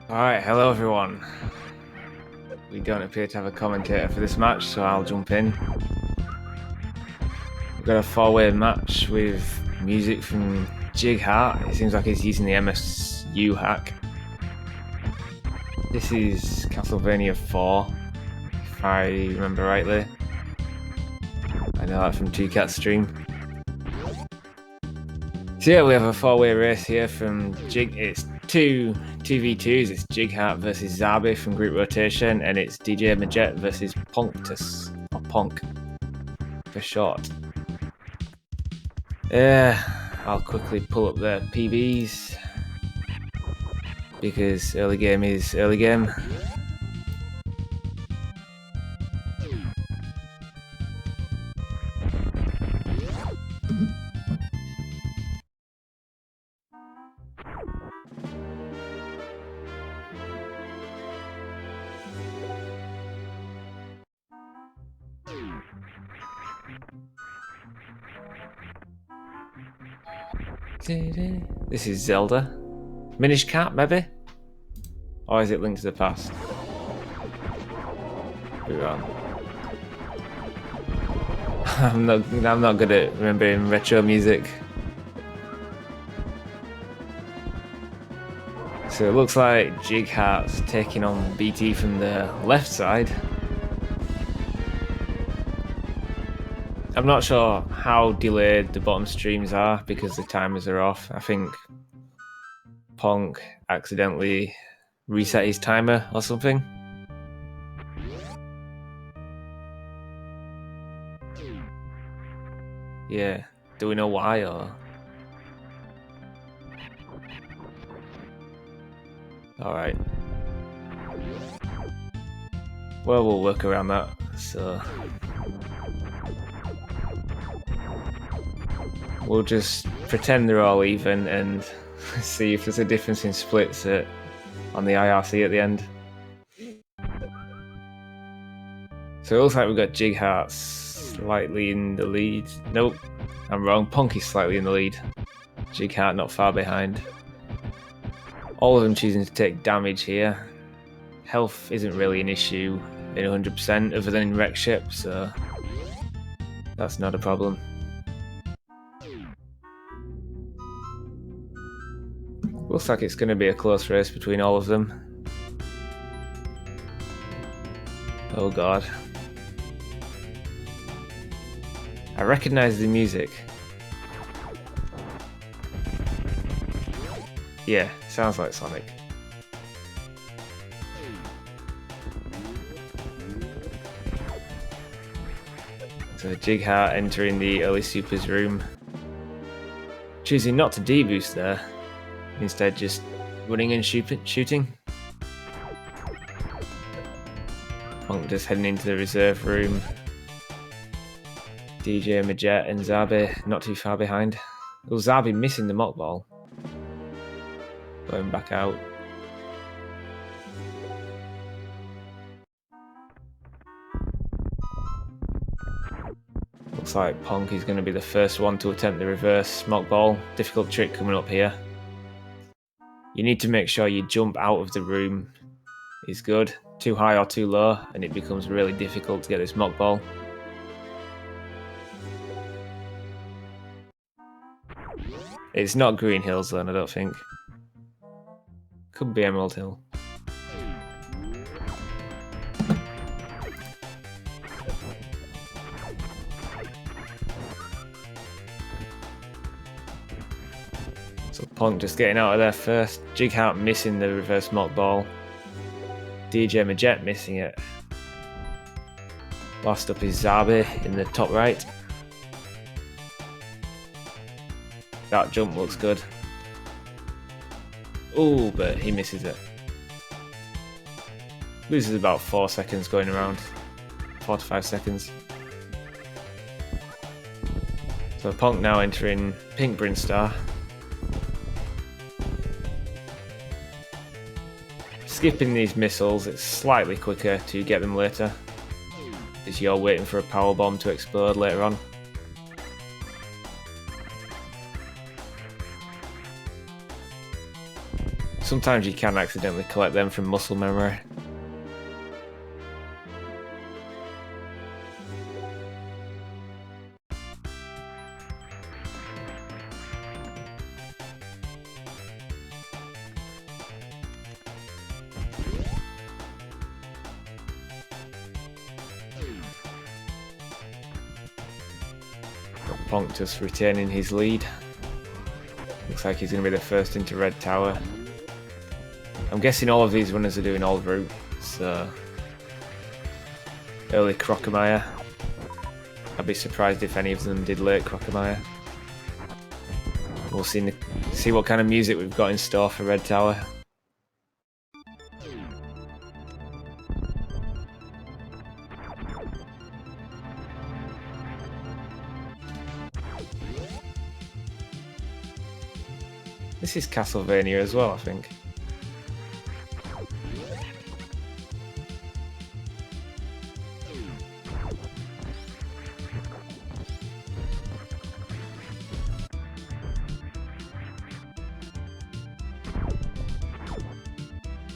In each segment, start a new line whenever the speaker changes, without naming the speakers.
Alright, hello everyone. We don't appear to have a commentator for this match, so I'll jump in. We've got a 4-way match with music from Jighart. It seems like he's using the MSU hack. This is Castlevania 4, if I remember rightly. I know that from 2Cat's stream. So yeah, we have a 4-way race here from it's 2v2s. It's Jighart versus Zarby from group rotation, and it's DjMajette versus Ponk, or Ponk for short. I'll quickly pull up the PBs because early game is early game. This is Zelda. Minish Cap, maybe? Or is it Link to the Past? Be wrong. I'm not good at remembering retro music. So it looks like Jighart's taking on BT from the left side. I'm not sure how delayed the bottom streams are because the timers are off. I think Ponk accidentally reset his timer or something. Yeah, do we know why or? Alright. Well, we'll work around that, so. We'll just pretend they're all even and see if there's a difference in splits on the IRC at the end. So it looks like we've got Jighart slightly in the lead. Nope, I'm wrong. Ponk is slightly in the lead. Jighart not far behind. All of them choosing to take damage here. Health isn't really an issue in 100% other than in wreck ship, so that's not a problem. Looks like it's going to be a close race between all of them. Oh god. I recognize the music. Yeah, sounds like Sonic. So Jighart entering the early supers room. Choosing not to deboost there. Instead just running and shooting. Ponk just heading into the reserve room. DjMajette and Zarby not too far behind. Well, Zarby missing the mock ball. Going back out. Looks like Ponk is going to be the first one to attempt the reverse mock ball. Difficult trick coming up here. You need to make sure you jump out of the room is good. Too high or too low, and it becomes really difficult to get this mock ball. It's not Green Hills then, I don't think. Could be Emerald Hill. So Ponk just getting out of there first. Jighart missing the reverse mock ball. DjMajette missing it. Last up is Zarby in the top right. That jump looks good. Ooh, but he misses it. Loses about 4 seconds going around. 4 to 5 seconds. So Ponk now entering Pink Brinstar. Skipping these missiles, it's slightly quicker to get them later, as you're waiting for a power bomb to explode later on. Sometimes you can accidentally collect them from muscle memory. Ponk just retaining his lead. Looks like he's going to be the first into Red Tower. I'm guessing all of these runners are doing old route, so early Crocomire. I'd be surprised if any of them did late Crocomire. We'll see what kind of music we've got in store for Red Tower. This is Castlevania as well, I think.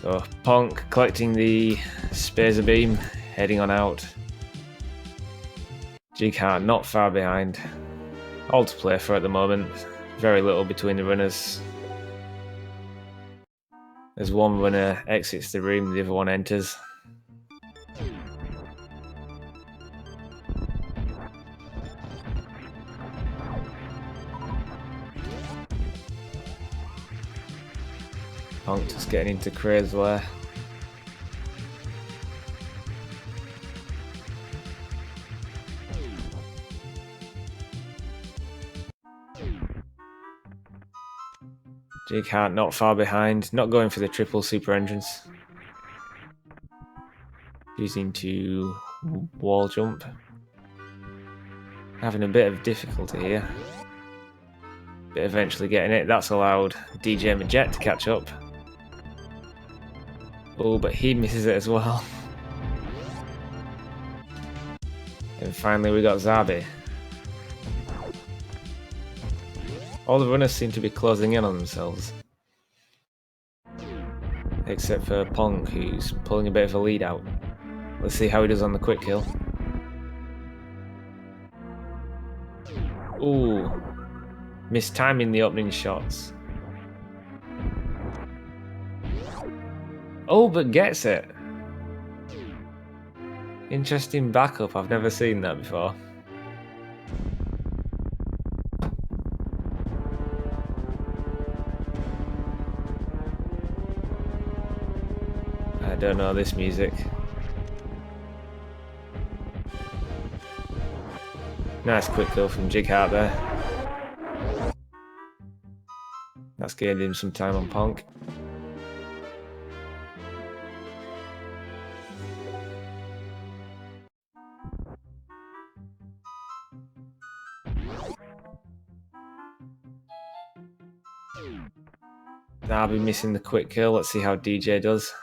So Ponk collecting the Spazer Beam, heading on out. Jighart not far behind. All to play for at the moment. Very little between the runners. As one runner exits the room, the other one enters. Ponk just getting into Craze Lair. Jighart not far behind, not going for the triple super entrance. Choosing to wall jump. Having a bit of difficulty here. But eventually getting it. That's allowed DjMajette to catch up. Oh, but he misses it as well. And finally we got Zarby. All the runners seem to be closing in on themselves. Except for Ponk, who's pulling a bit of a lead out. Let's see how he does on the quick kill. Ooh. Mistiming the opening shots. Oh, but gets it. Interesting backup. I've never seen that before. I don't know this music. Nice quick kill from Jighart there. That's gained him some time on Ponk. Zarby missing the quick kill. Let's see how DJ does.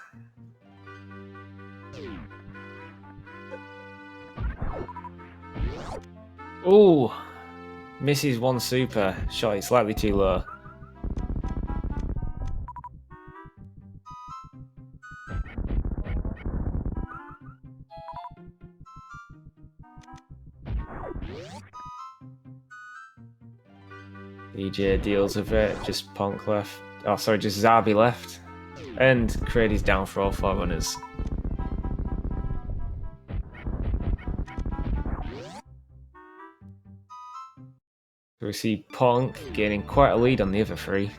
Ooh! Misses one super. Shot it slightly too low. DJ deals with it. Just Ponk left. Oh, sorry, just Zarby left. And Crady's down for all 4 runners. So we see Ponk gaining quite a lead on the other 3.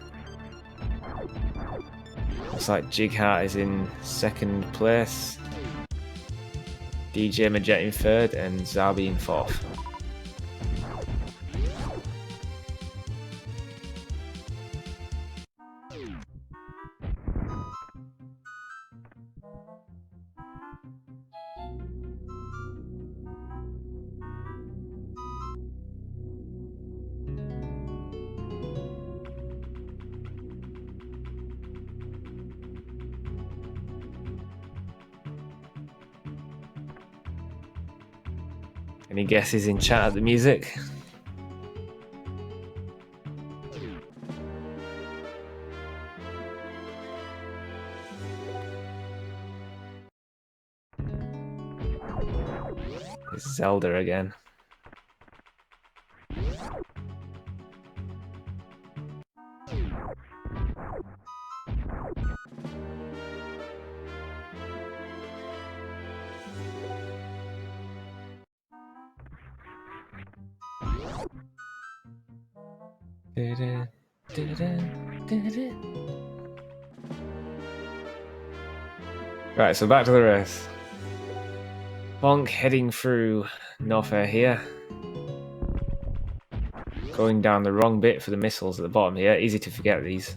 Looks like Jighart is in 2nd place. DjMajette in 3rd and Zarby in 4th. Any guesses in chat at the music? It's Zelda again. Right, so back to the race. Ponk heading through North Air here. Going down the wrong bit for the missiles at the bottom here. Easy to forget these.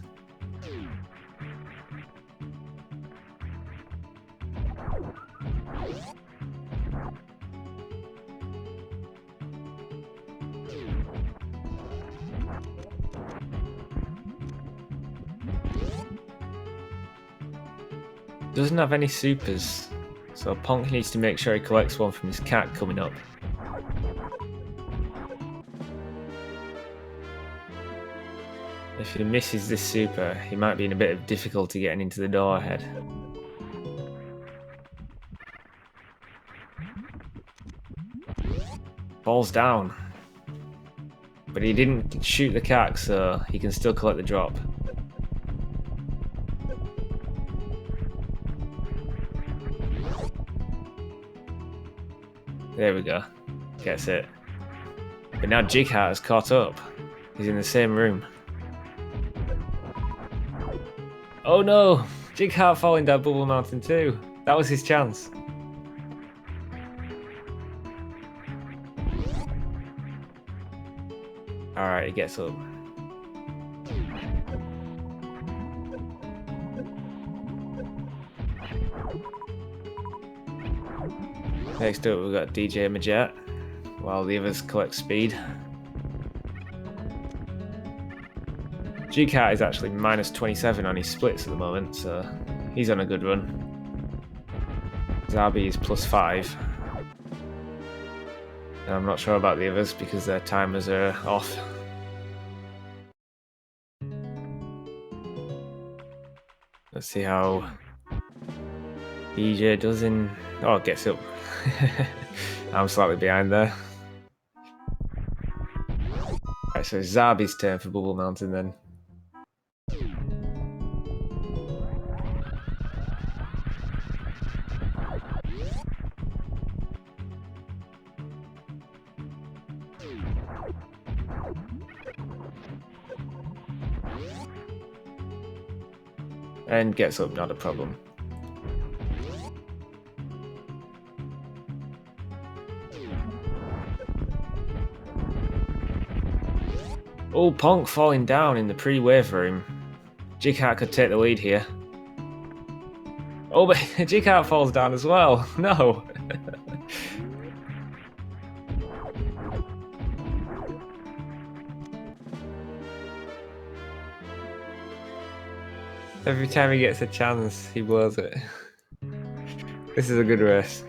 Doesn't have any supers, so Ponk needs to make sure he collects one from his cat coming up. If he misses this super, he might be in a bit of difficulty getting into the door ahead. Falls down. But he didn't shoot the cat, so he can still collect the drop. There we go. Gets it. But now Jighart has caught up. He's in the same room. Oh no! Jighart falling down Bubble Mountain too. That was his chance. Alright, he gets up. Next up we've got DjMajette, while the others collect speed. Jighart is actually minus 27 on his splits at the moment, so he's on a good run. Zarby is plus 5. And I'm not sure about the others because their timers are off. Let's see how DJ does in... Oh, gets up. I'm slightly behind there. Right, so it's Zarby's turn for Bubble Mountain then. And gets up, not a problem. Oh, Ponk falling down in the pre-wave room. Jighart could take the lead here. Oh, but Jighart falls down as well. No. Every time he gets a chance, he blows it. This is a good race.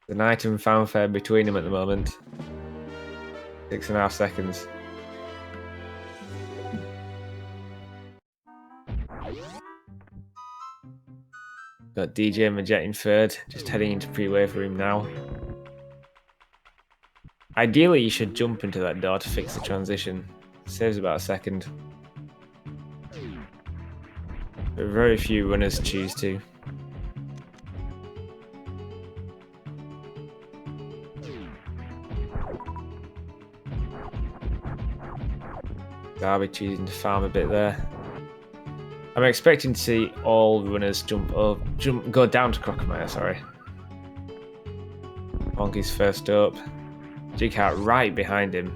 There's an item fanfare between them at the moment. 6.5 seconds. Got DjMajette in third, just heading into pre-way for him now. Ideally, you should jump into that door to fix the transition. Saves about a second. But very few runners choose to. Zarby choosing to farm a bit there. I'm expecting to see all runners go down to Crocomire, sorry. Ponk is first up. Jighart right behind him.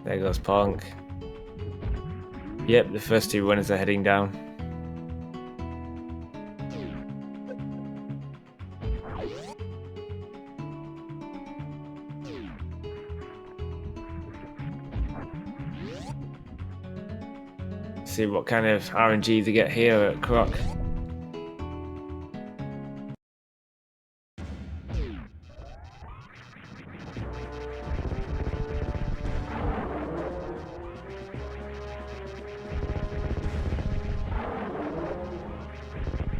There goes Ponk. Yep, the first two runners are heading down. See what kind of RNG they get here at Croc.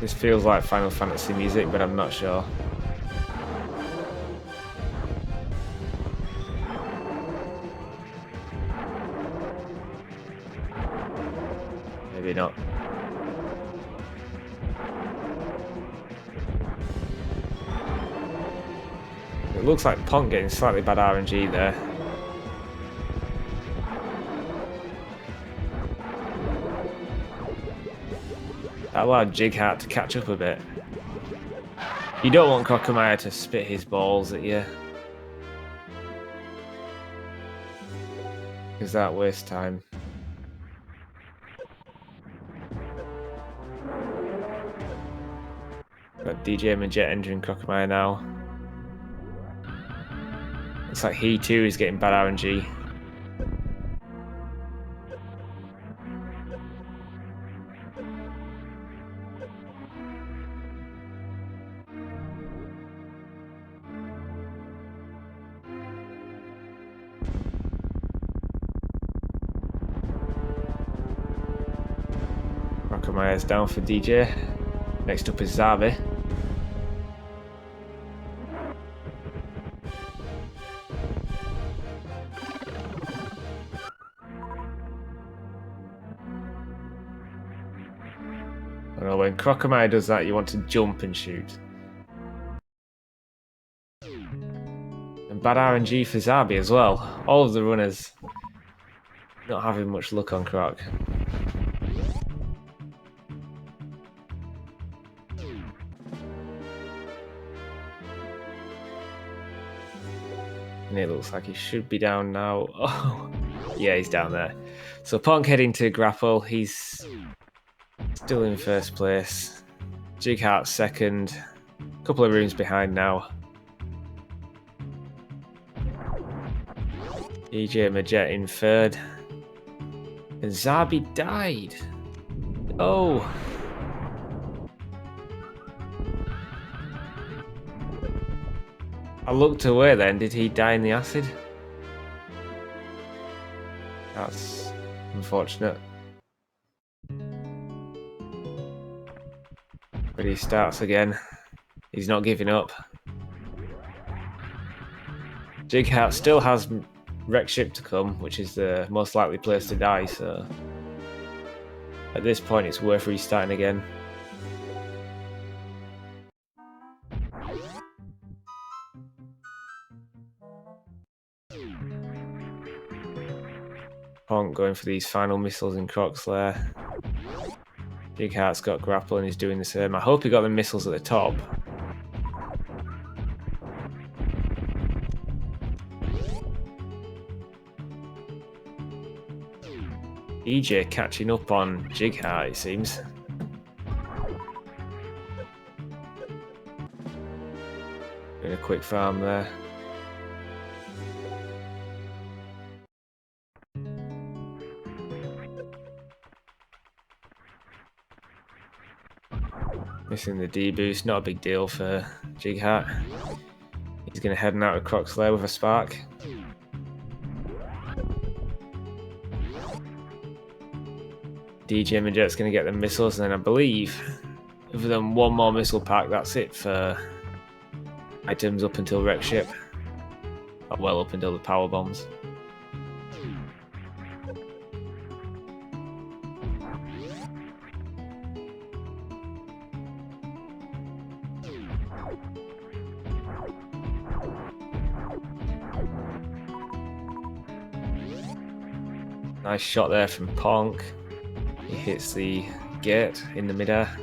This feels like Final Fantasy music, but I'm not sure. Maybe not. It looks like Ponk getting slightly bad RNG there. That allowed Jighart to catch up a bit. You don't want Crocomire to spit his balls at you, because that wastes time. Got DjMajette entering Crocomire now. Looks like he too is getting bad RNG. Crocomire's down for DJ. Next up is Zarby. I know when Crocomire does that, you want to jump and shoot. And bad RNG for Zarby as well. All of the runners not having much luck on Croc. And it looks like he should be down now. Oh, yeah, he's down there. So Ponk heading to grapple. He's still in first place. Jighart second. A couple of rooms behind now. DjMajette in third. And Zarby died. Oh. I looked away then. Did he die in the acid? That's unfortunate. But he starts again. He's not giving up. Jighart still has wreck ship to come, which is the most likely place to die, so at this point it's worth restarting again. Ponk going for these final missiles in Croc's lair. Jighart's got grapple and he's doing the same. I hope he got the missiles at the top. DJ catching up on Jighart, it seems. Doing a quick farm there. Missing the D boost, not a big deal for Jighart. He's going to head out of Croc's lair with a spark. DjMajette's going to get the missiles, and then I believe, other than one more missile pack, that's it for items up until Wreck Ship. Well, up until the power bombs. Nice shot there from Ponk. He hits the gate in the midair.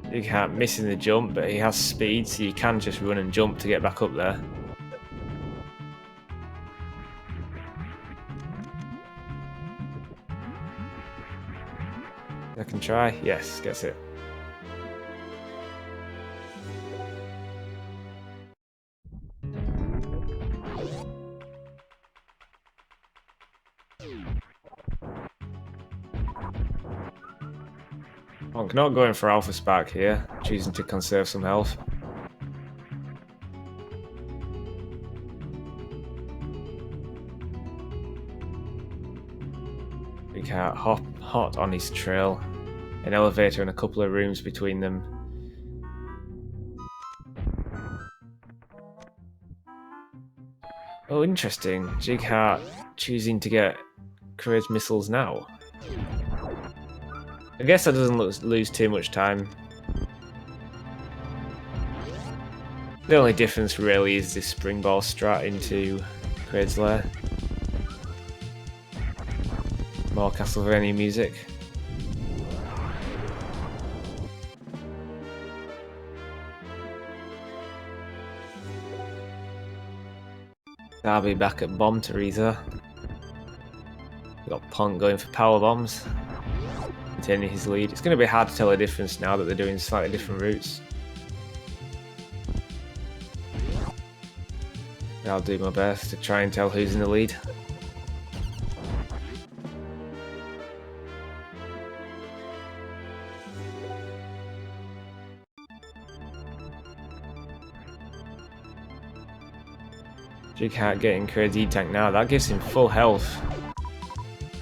Jighart missing the jump, but he has speed, so you can just run and jump to get back up there. Second try, yes, gets it. Ponk not going for Alpha Spark here, choosing to conserve some health. Jighart hot on his trail. An elevator and a couple of rooms between them. Oh, interesting. Jighart choosing to get Courage missiles now. I guess that doesn't lose too much time. The only difference really is this spring ball strat into Courage's lair. More Castlevania music. Zarby back at Bomb Teresa. Got Ponk going for power bombs, maintaining his lead. It's going to be hard to tell the difference now that they're doing slightly different routes. I'll do my best to try and tell who's in the lead. Jighart getting crazy tank now. That gives him full health.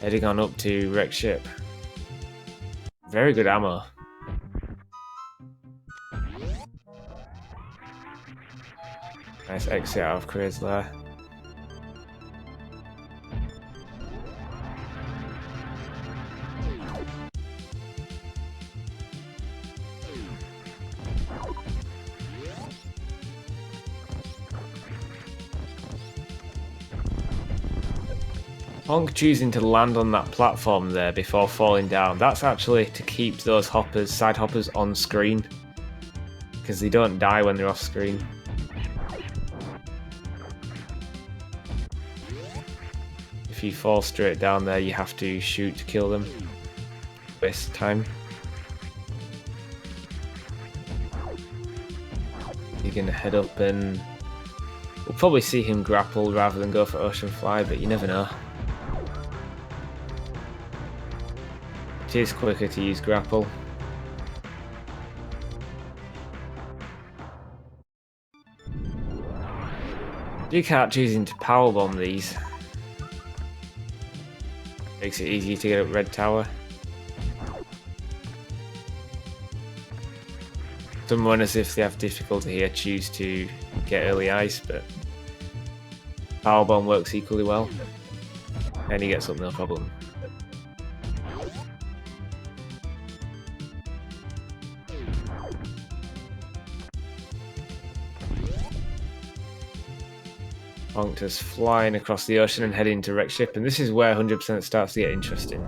Heading on up to Wreck Ship. Very good ammo. Nice exit out of Courage's lair. Ponk choosing to land on that platform there before falling down. That's actually to keep those hoppers, side hoppers on screen, because they don't die when they're off screen. If you fall straight down there, you have to shoot to kill them. Waste time. You're gonna head up and we'll probably see him grapple rather than go for Ocean Fly, but you never know. It is quicker to use grapple. Jighart choosing to powerbomb these makes it easier to get up Red Tower. Some runners, if they have difficulty here, choose to get early ice, but powerbomb works equally well, and he gets up no problem. Ponk just flying across the ocean and heading to Wreck Ship, and this is where 100% starts to get interesting.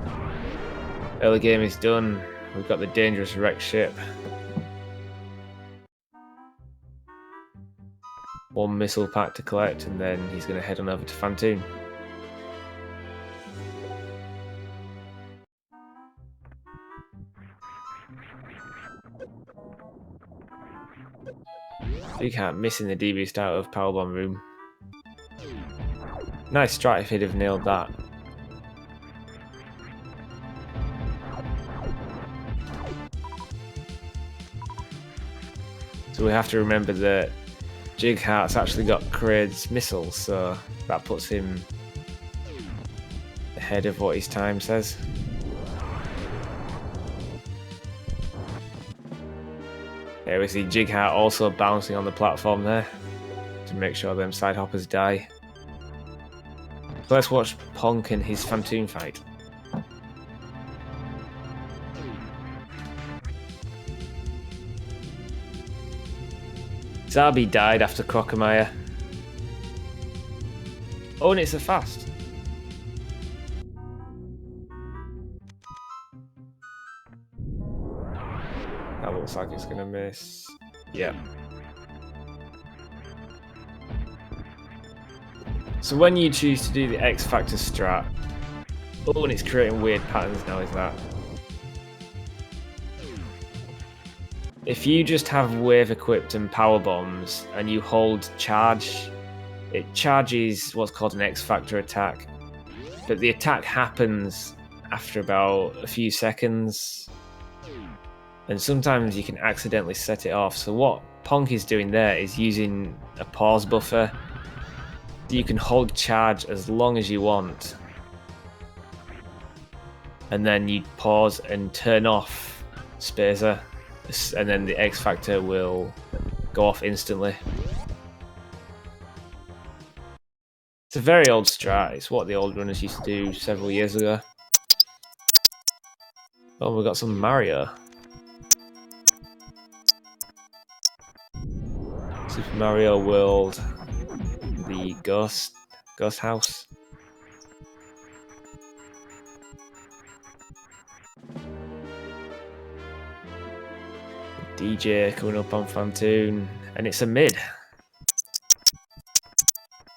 Early game is done. We've got the dangerous Wreck Ship. One missile pack to collect, and then he's going to head on over to Phantoon. Jighart missing the D-boost out of Powerbomb room. Nice strat if he'd have nailed that. So we have to remember that Jighart's actually got Kraid's missiles, so that puts him ahead of what his time says. Here we see Jighart also bouncing on the platform there to make sure them side hoppers die. So let's watch Ponk and his Phantoon fight. Zarby died after Crocomire. Oh, and it's a fast. That looks like it's gonna miss. Yeah. So when you choose to do the X Factor strat, oh, and it's creating weird patterns now, is that? If you just have wave equipped and power bombs and you hold charge, it charges what's called an X Factor attack. But the attack happens after about a few seconds. And sometimes you can accidentally set it off. So what Ponk is doing there is using a pause buffer. You can hold charge as long as you want. And then you pause and turn off Spacer. And then the X Factor will go off instantly. It's a very old strat. It's what the old runners used to do several years ago. Oh, we've got some Mario. Super Mario World. The Ghost House. DJ coming up on Phantoon, and it's a mid.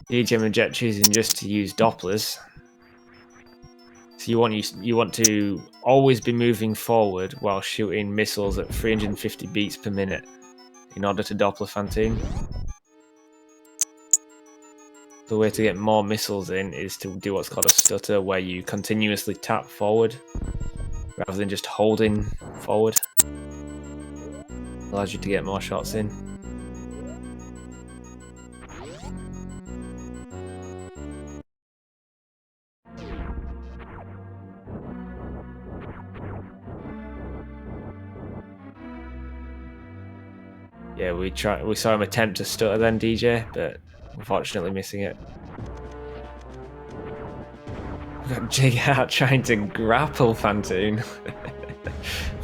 DjMajette choosing just to use Dopplers. So you want to always be moving forward while shooting missiles at 350 beats per minute in order to Doppler Phantoon. The way to get more missiles in is to do what's called a stutter, where you continuously tap forward rather than just holding forward. Allows you to get more shots in. Yeah, we saw him attempt to stutter then, DJ, but unfortunately missing it. We've got Jighart trying to grapple Phantoon.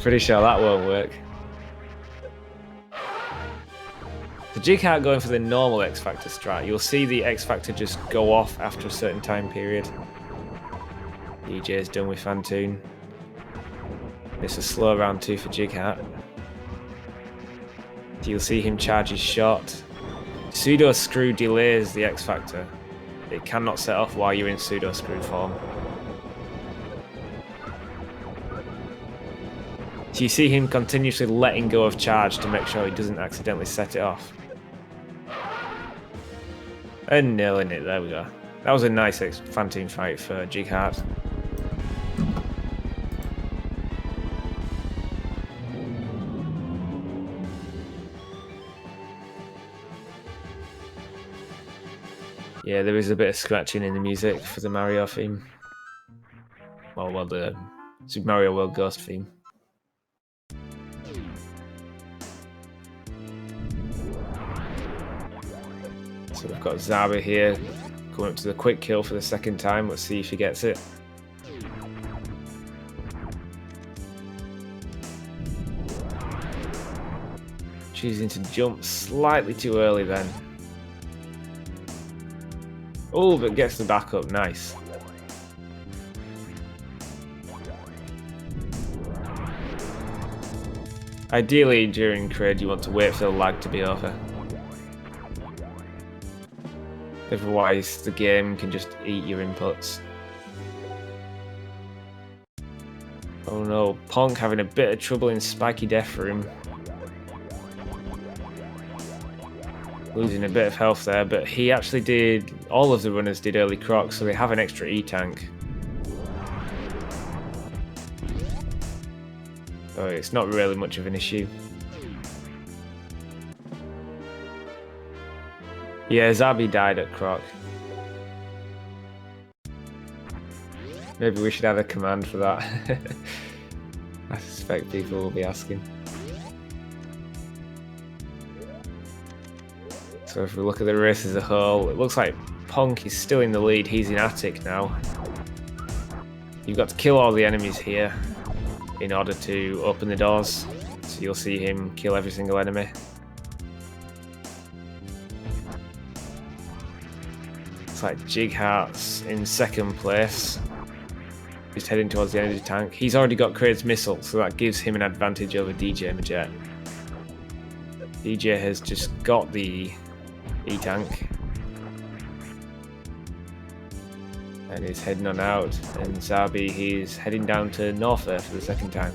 Pretty sure that won't work. The Jighart going for the normal X Factor strat. You'll see the X Factor just go off after a certain time period. DJ is done with Phantoon. It's a slow round 2 for Jighart. You'll see him charge his shot. Pseudo Screw delays the X Factor. It cannot set off while you're in Pseudo Screw form. So you see him continuously letting go of charge to make sure he doesn't accidentally set it off. And nailing it, there we go. That was a nice Phantoon fight for Jighart. Yeah, there is a bit of scratching in the music for the Mario theme. Well, the Super Mario World Ghost theme. So we've got Zarby here, going up to the quick kill for the second time. Let's see if he gets it. Choosing to jump slightly too early then. Oh, but gets the back up, nice. Ideally, during Kraid, you want to wait for the lag to be over. Otherwise, the game can just eat your inputs. Oh no, Ponk having a bit of trouble in spiky death for him. Losing a bit of health there, but he actually did, all of the runners did early croc, so they have an extra E-tank. So it's not really much of an issue. Yeah, Zarby died at croc. Maybe we should have a command for that. I suspect people will be asking. So if we look at the race as a whole, it looks like Ponk is still in the lead. He's in attic now. You've got to kill all the enemies here in order to open the doors. So you'll see him kill every single enemy. It's like Jighart's in second place. He's heading towards the energy tank. He's already got Kraid's missile, so that gives him an advantage over DjMajette. DJ has just got the E-tank and he's heading on out, and Zarby, he's heading down to North Air for the second time.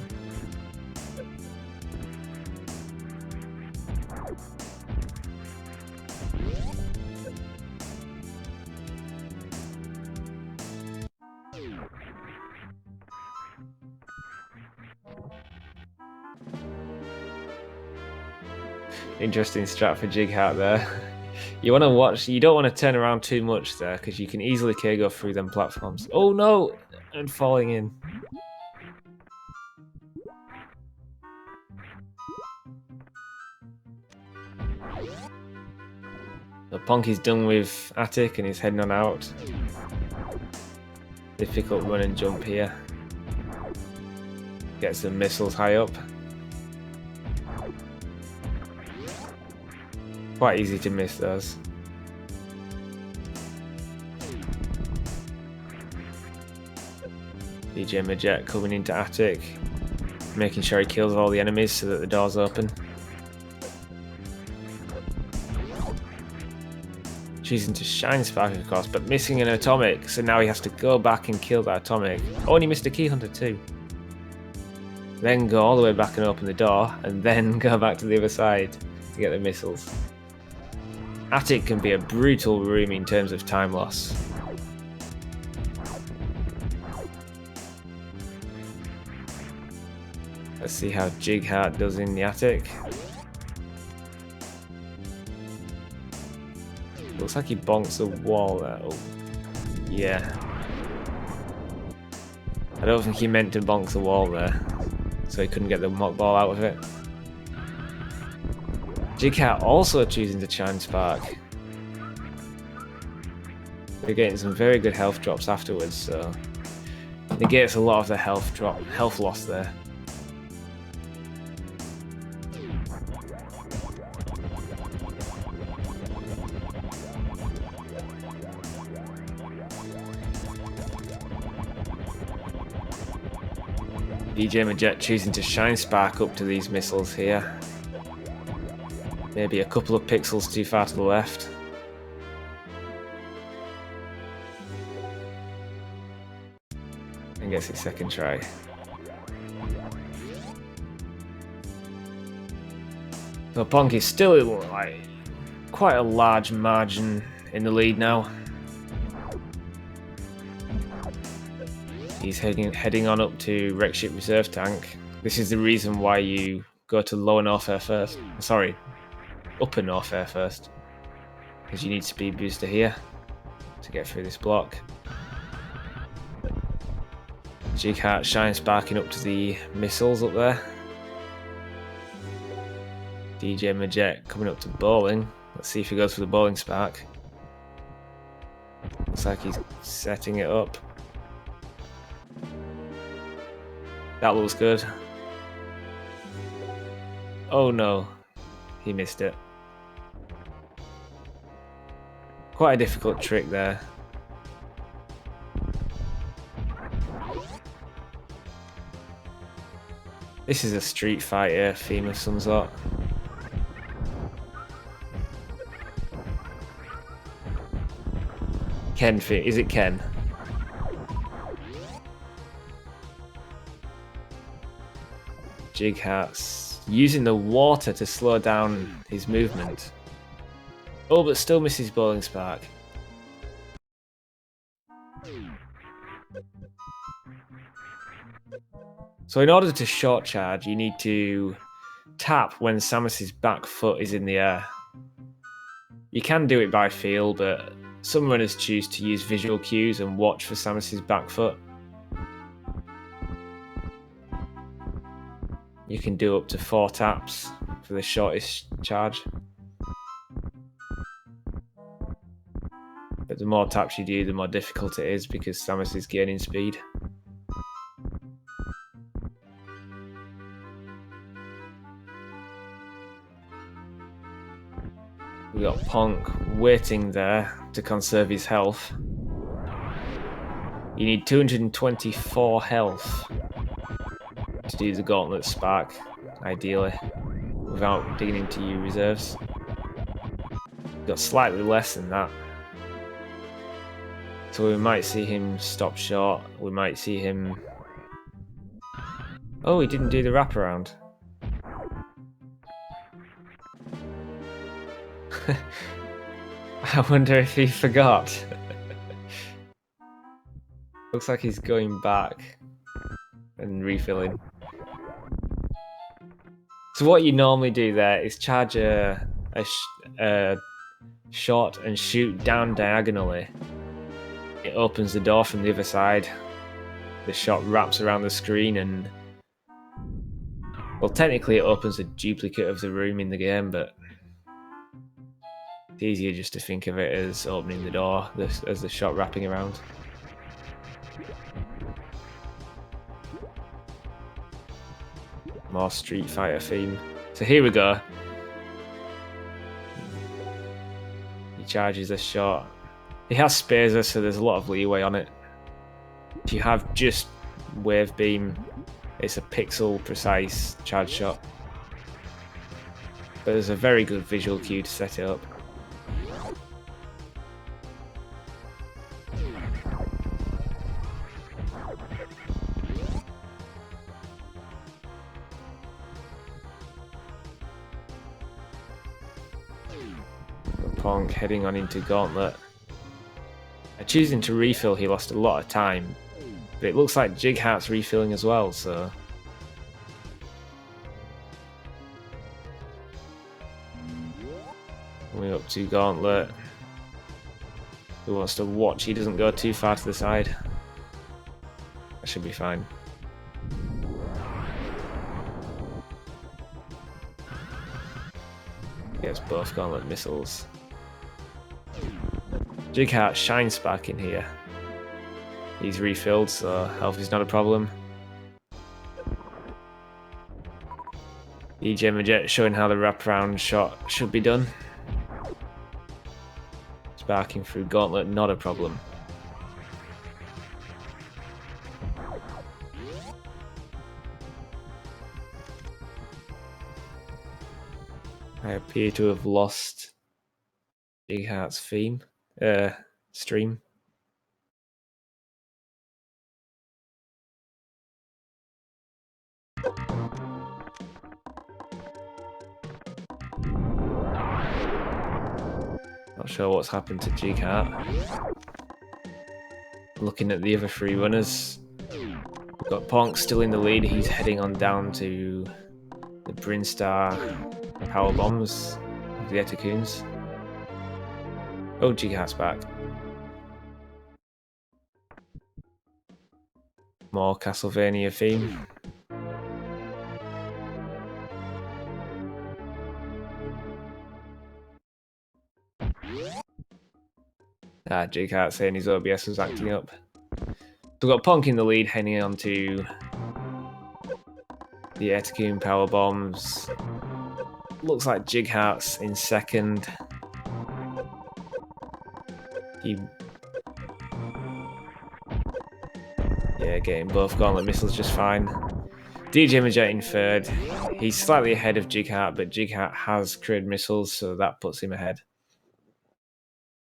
Interesting strat for Jighart there. You want to watch, you don't want to turn around too much there, because you can easily KO through them platforms. Oh no! And falling in. So Ponk is done with attic and he's heading on out. Difficult run and jump here. Gets the missiles high up. Quite easy to miss those. DjMajette coming into attic, making sure he kills all the enemies so that the door's open. Choosing to shine spark, of course, but missing an atomic, so now he has to go back and kill that atomic. Oh, and he missed a key hunter too. Then go all the way back and open the door, and then go back to the other side to get the missiles. Attic can be a brutal room in terms of time loss. Let's see how Jighart does in the attic. Looks like he bonks a wall there. Oh, yeah. I don't think he meant to bonk the wall there, so he couldn't get the mock ball out of it. Jighart also choosing to shine spark. They're getting some very good health drops afterwards, so negates a lot of the health loss there. DjMajette choosing to shine spark up to these missiles here. Maybe a couple of pixels too far to the left. And gets his second try. So Ponk is still like quite a large margin in the lead now. He's heading on up to Wreck Ship Reserve Tank. This is the reason why you go to Lower North Air first. Sorry, Upper North Air first. Because you need Speed Booster here to get through this block. Jighart shine sparking up to the missiles up there. DjMajette coming up to bowling. Let's see if he goes for the bowling spark. Looks like he's setting it up. That looks good. Oh no, he missed it. Quite a difficult trick there. This is a Street Fighter theme of some sort. Ken theme, is it Ken? Jighart's using the water to slow down his movement. Oh, but still misses Bowling Spark. So in order to short charge, you need to tap when Samus's back foot is in the air. You can do it by feel, but some runners choose to use visual cues and watch for Samus's back foot. You can do up to 4 taps for the shortest charge. But the more taps you do, the more difficult it is because Samus is gaining speed. We got Ponk waiting there to conserve his health. You need 224 health to do the Gauntlet Spark, ideally, without digging into your reserves. Got slightly less than that. So we might see him stop short, we might see him... Oh, he didn't do the wraparound. I wonder if he forgot. Looks like he's going back and refilling. So what you normally do there is charge a shot and shoot down diagonally. It opens the door from the other side. The shot wraps around the screen and... Well, technically it opens a duplicate of the room in the game, but... It's easier just to think of it as opening the door, as the shot wrapping around. More Street Fighter theme. So here we go. He charges a shot. He has Spazer, so there's a lot of leeway on it. If you have just Wave Beam, it's a pixel precise charge shot. But there's a very good visual cue to set it up. Ponk heading on into Gauntlet. Choosing to refill, he lost a lot of time, but it looks like Jighart's refilling as well, so... Coming up to Gauntlet. Who wants to watch? He doesn't go too far to the side. That should be fine. Gets both Gauntlet missiles. Jighart shines back in here. He's refilled, so health is not a problem. DjMajette showing how the wraparound shot should be done. Sparking through Gauntlet, not a problem. I appear to have lost Jighart's theme. Stream. Not sure what's happened to Jighart. Looking at the other 3 runners, we've got Ponk still in the lead. He's heading on down to the Brinstar power bombs of the Etacoons. Oh, Jighart's back. More Castlevania theme. Jighart saying his OBS was acting up. So we've got Ponk in the lead, heading on to the Etacoon power bombs. Looks like Jighart's in second. Yeah, getting both Gauntlet missiles just fine. DjMajette in third. He's slightly ahead of Jighart, but Jighart has crit missiles, so that puts him ahead.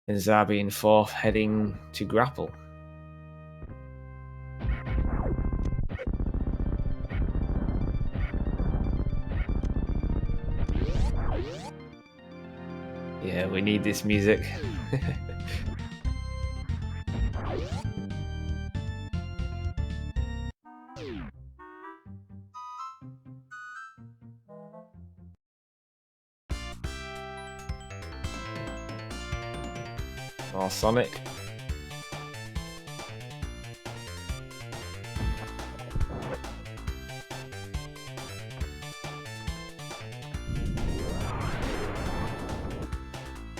And Zarby in fourth, heading to grapple. Yeah, We need this music. More Sonic.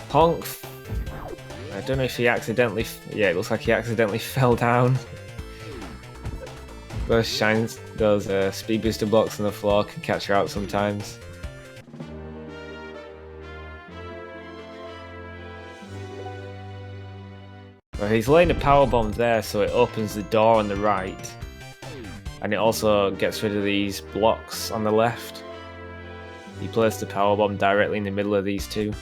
Ponk. I don't know if he accidentally. Yeah, it looks like he accidentally fell down. Those speed booster blocks on the floor can catch her out sometimes. Well, he's laying a power bomb there, so it opens the door on the right, and it also gets rid of these blocks on the left. He placed the power bomb directly in the middle of these two.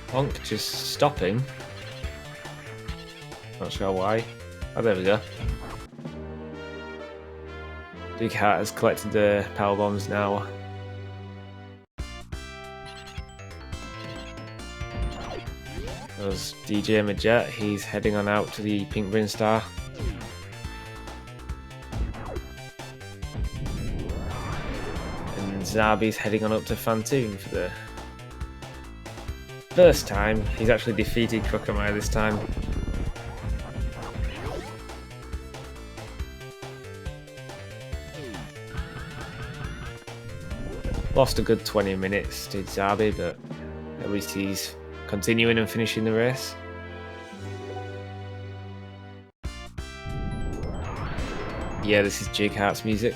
Ponk just stopping. Not sure why. Oh, there we go. Jighart has collected the power bombs now. There's DjMajette. He's heading on out to the Pink Brin Star. And Zarby's heading on up to Fantoon for the first time. He's actually defeated Crocomire this time. Lost a good 20 minutes to Zarby, but at least he's continuing and finishing the race. Yeah, this is Jighart's music.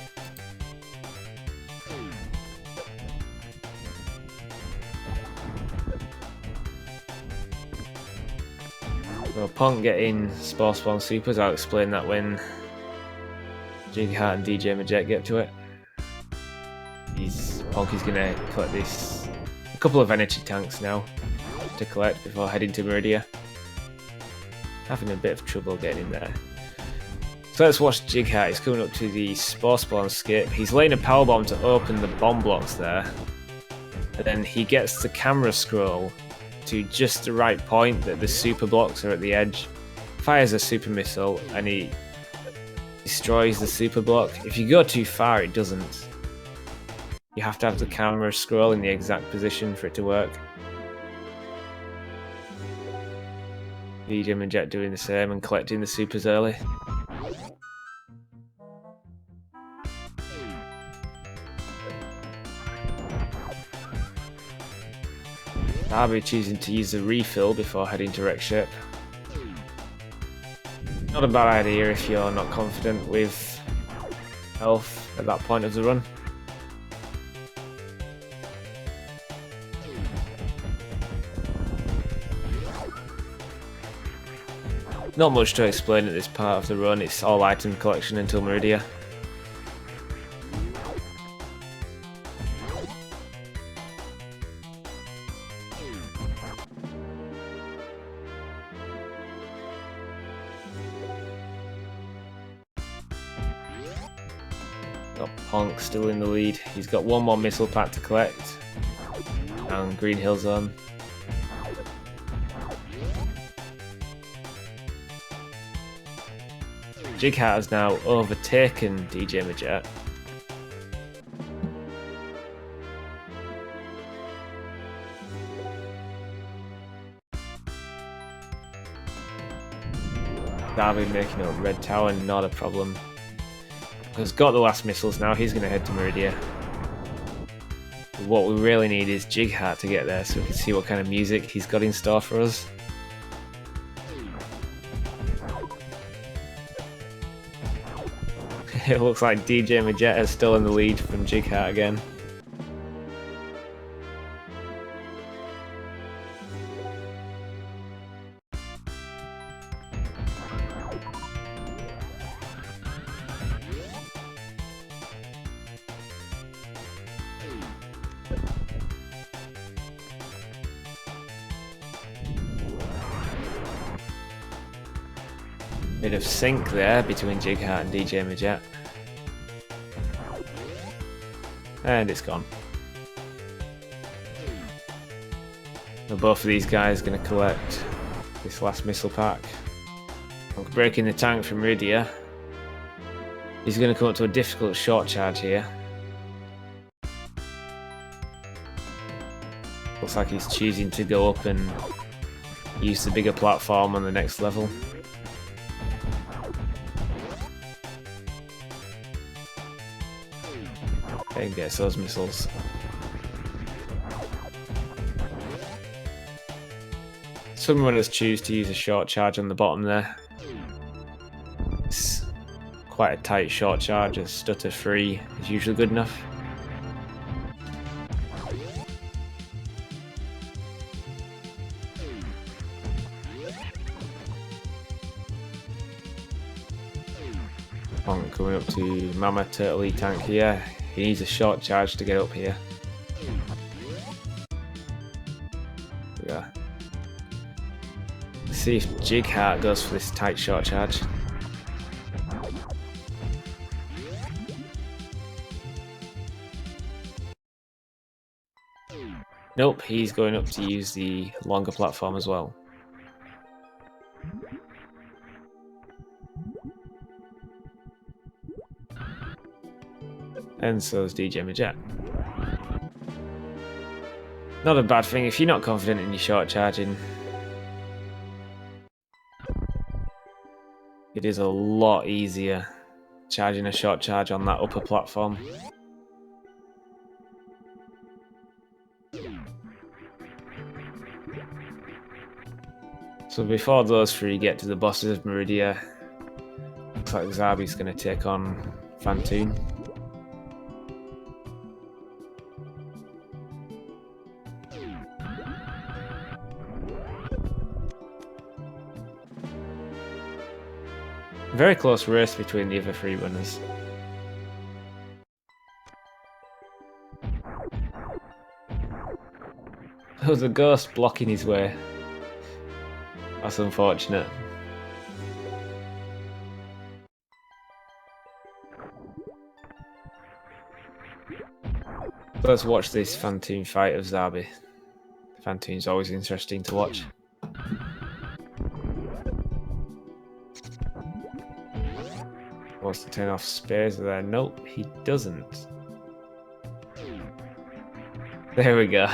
Well, Ponk getting Spore Spawn Supers, I'll explain that when Jighart and DjMajette get to it. Ponk is going to collect a couple of energy tanks now to collect before heading to Meridia. Having a bit of trouble getting in there. So let's watch Jighart. He's coming up to the Spore Spawn skip. He's laying a power bomb to open the bomb blocks there. And then he gets the camera scroll to just the right point that the super blocks are at the edge. Fires a super missile and he destroys the super block. If you go too far, it doesn't. You have to have the camera scroll in the exact position for it to work. DjMajette doing the same and collecting the supers early. Zarby choosing to use the refill before heading to Wreck Ship. Not a bad idea if you're not confident with health at that point of the run. Not much to explain at this part of the run, it's all item collection until Meridia. Got Ponk still in the lead, he's got one more missile pack to collect. And Green Hill Zone. Jighart has now overtaken DjMajette. Zarby making up Red Tower, not a problem. He's got the last missiles now, he's going to head to Meridia. What we really need is Jighart to get there so we can see what kind of music he's got in store for us. It looks like DjMajette is still in the lead from Jighart again. Bit of sync there between Jighart and DjMajette. And it's gone. Now both of these guys are going to collect this last missile pack. Ponk breaking the tank from Meridia. He's going to come up to a difficult short charge here. Looks like he's choosing to go up and use the bigger platform on the next level. Okay, gets those missiles. Some runners choose to use a short charge on the bottom there. It's quite a tight short charge, a stutter free is usually good enough. Ponk coming up to Mama Turtle tank here. He needs a short charge to get up here. Yeah. Let's see if Jighart goes for this tight short charge. Nope, he's going up to use the longer platform as well. And so is DjMajette. Not a bad thing if you're not confident in your short charging. It is a lot easier charging a short charge on that upper platform. So before those three get to the bosses of Meridia, looks like Zarby's going to take on Phantoon. Very close race between the other three runners. There's a ghost blocking his way. That's unfortunate. Let's watch this Phantoon fight of Zarby. Phantoon's always interesting to watch. Wants to turn off spares there. Nope, he doesn't. There we go.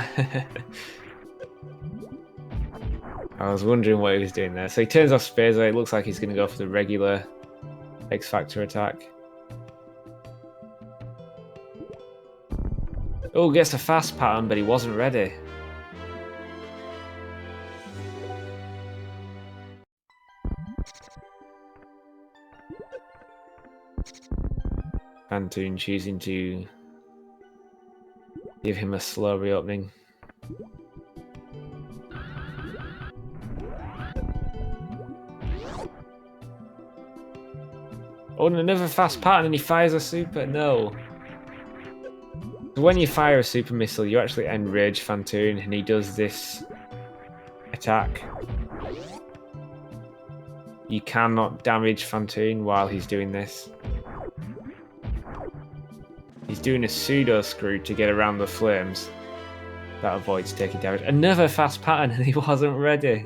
I was wondering what he was doing there. So he turns off spares. It looks like he's going to go for the regular X Factor attack. Oh, gets a fast pattern, but he wasn't ready. Phantoon choosing to give him a slow reopening. Oh, and another fast pattern, and he fires a super. No. When you fire a super missile, you actually enrage Phantoon, and he does this attack. You cannot damage Phantoon while he's doing this. He's doing a pseudo screw to get around the flames. That avoids taking damage. Another fast pattern, and he wasn't ready.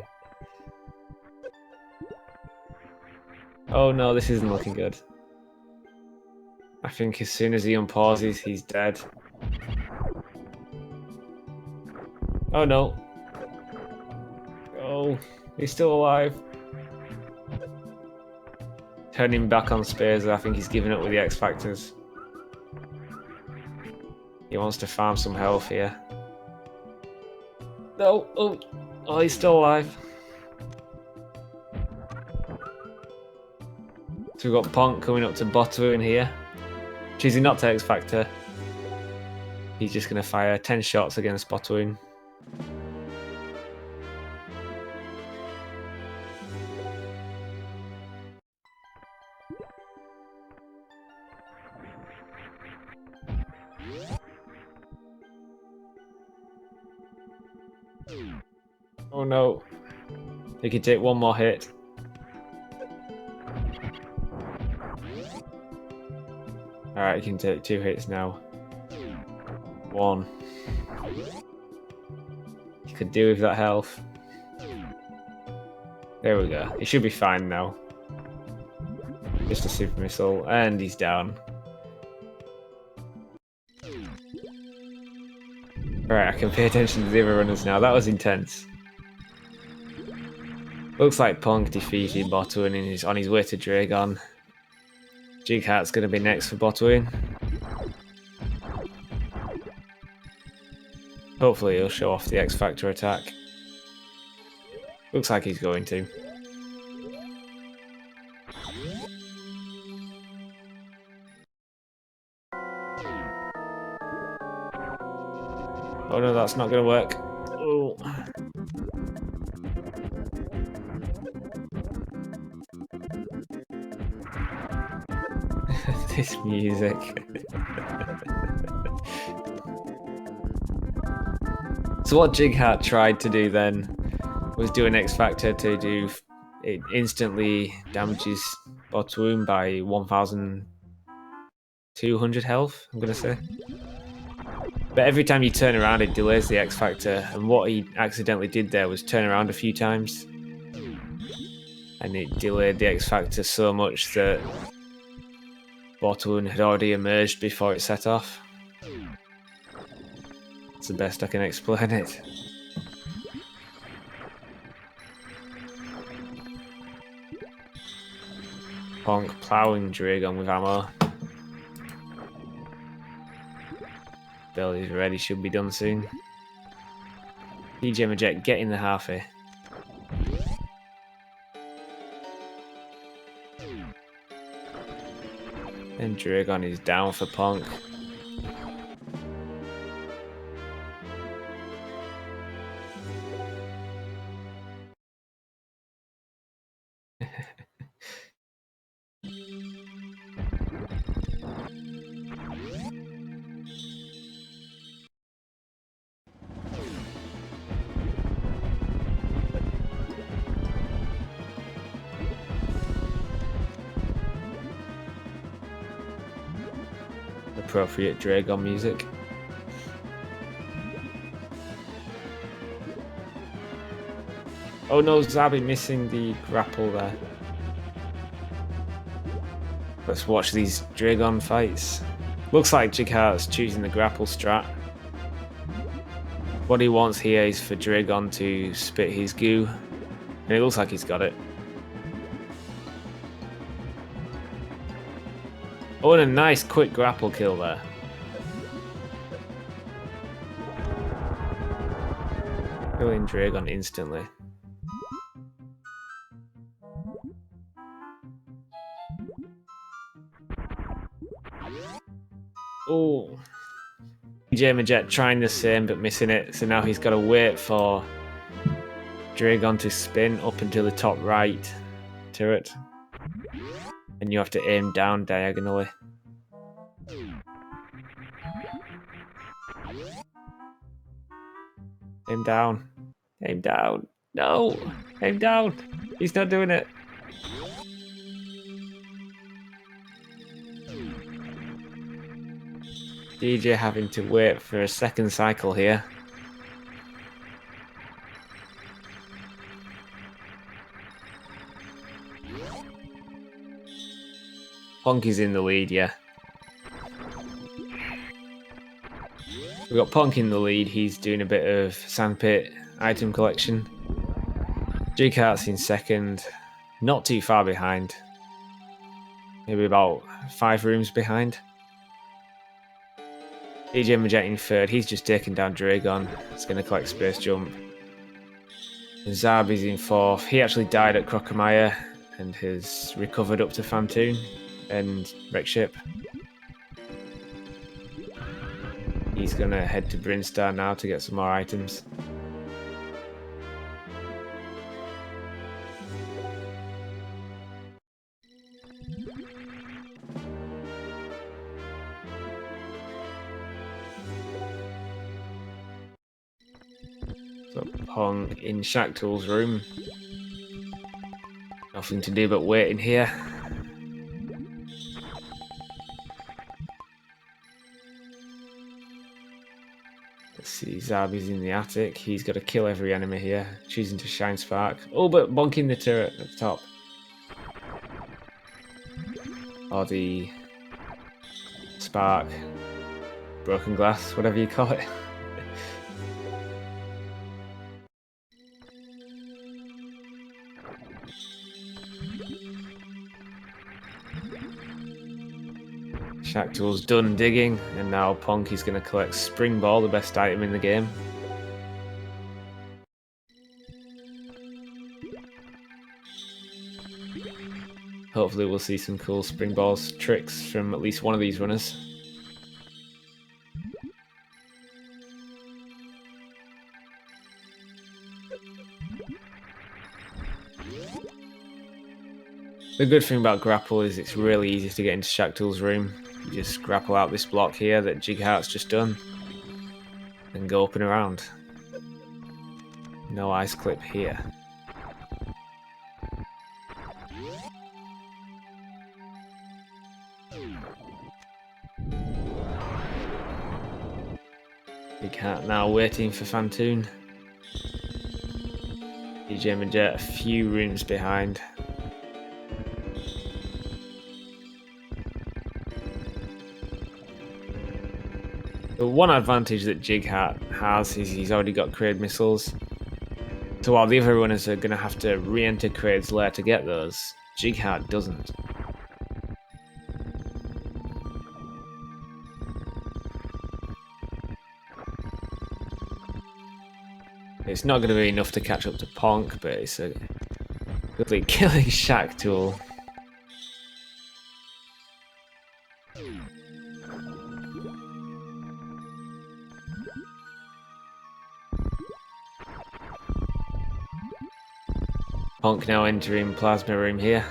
Oh no, this isn't looking good. I think as soon as he unpauses, he's dead. Oh no. Oh, he's still alive. Turning back on spares, I think he's giving up with the X Factors. He wants to farm some health here. No, oh, he's still alive. So we've got Ponk coming up to Botwoon here. Choosing not to X Factor. He's just going to fire 10 shots against Botwoon. Oh no. He can take one more hit. Alright, you can take 2 hits now. 1. You could do with that health. There we go. He should be fine now. Just a super missile, and he's down. Alright, I can pay attention to the other runners now. That was intense. Looks like Ponk defeated Botwin and is on his way to Dragon. Jighart's going to be next for Botwin. Hopefully he'll show off the X Factor attack. Looks like he's going to. Oh no, that's not going to work. Oh. This music. So what Jighart tried to do then was do an X Factor to do it instantly damages Botwin by 1,200 health, I'm gonna say. But every time you turn around it delays the X Factor, and what he accidentally did there was turn around a few times. And it delayed the X Factor so much that Botwin had already emerged before it set off. It's the best I can explain it. Ponk ploughing Dragon with ammo. Belly's ready, should be done soon. DjMajette getting the halfie. And Dragon is down for Ponk. Appropriate Dragon music. Oh no, Zarby missing the grapple there. Let's watch these Dragon fights. Looks like Jighart's choosing the grapple strat. What he wants here is for Dragon to spit his goo, and it looks like he's got it. Oh, and a nice quick grapple kill there. Killing Dragon instantly. Oh, DjMajette trying the same but missing it, so now he's got to wait for Dragon to spin up into the top right turret. And you have to aim down diagonally. Aim down. Aim down. No! Aim down! He's not doing it. DJ having to wait for a second cycle here. Ponk is in the lead, yeah. We've got Ponk in the lead, he's doing a bit of sandpit item collection. Jighart's in second, not too far behind. Maybe about 5 rooms behind. DjMajette in third, he's just taken down Dragon. He's going to collect Space Jump. And Zarby's in fourth. He actually died at Crocomire and has recovered up to Fantoon and Wreck Ship. He's going to head to Brinstar now to get some more items. So Ponk in Shacktool's room. Nothing to do but wait in here. Let's see, Zarby's in the attic. He's got to kill every enemy here, choosing to shine spark. Oh, but bonking the turret at the top. Or the spark, broken glass, whatever you call it. Shaktool's done digging, and now Ponk is going to collect Spring Ball, the best item in the game. Hopefully we'll see some cool Spring Balls tricks from at least one of these runners. The good thing about grapple is it's really easy to get into Shaktool's room. You just grapple out this block here that Jighart's just done, and go up and around. No ice clip here. Jighart now waiting for Phantoon. DjMajette a few rooms behind. The one advantage that Jighart has is he's already got Kraid missiles. So while the other runners are going to have to re-enter Kraid's lair to get those, Jighart doesn't. It's not going to be enough to catch up to Ponk, but it's a goodly killing Shaktool. Ponk now entering Plasma Room here.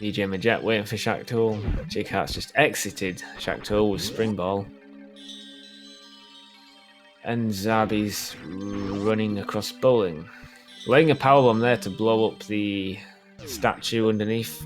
DjMajette waiting for Shaktool. Jighart's just exited Shaktool with Spring Ball. And Zarby's running across bowling. Laying a powerbomb there to blow up the statue underneath.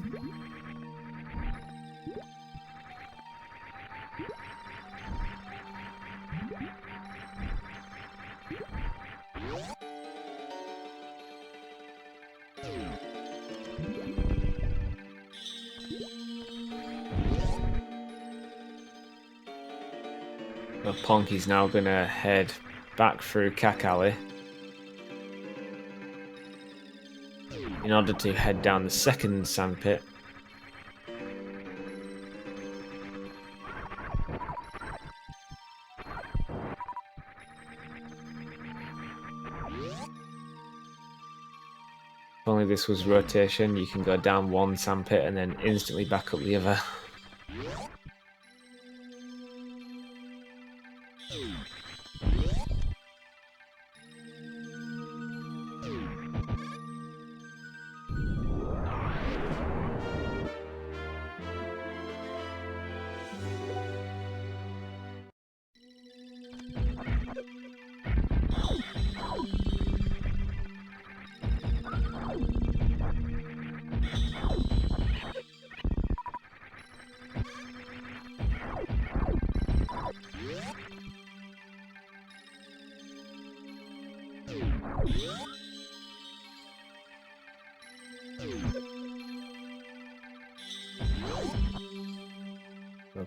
But Ponk is now going to head back through Cack Alley in order to head down the second sandpit. If only this was rotation, you can go down one sandpit and then instantly back up the other.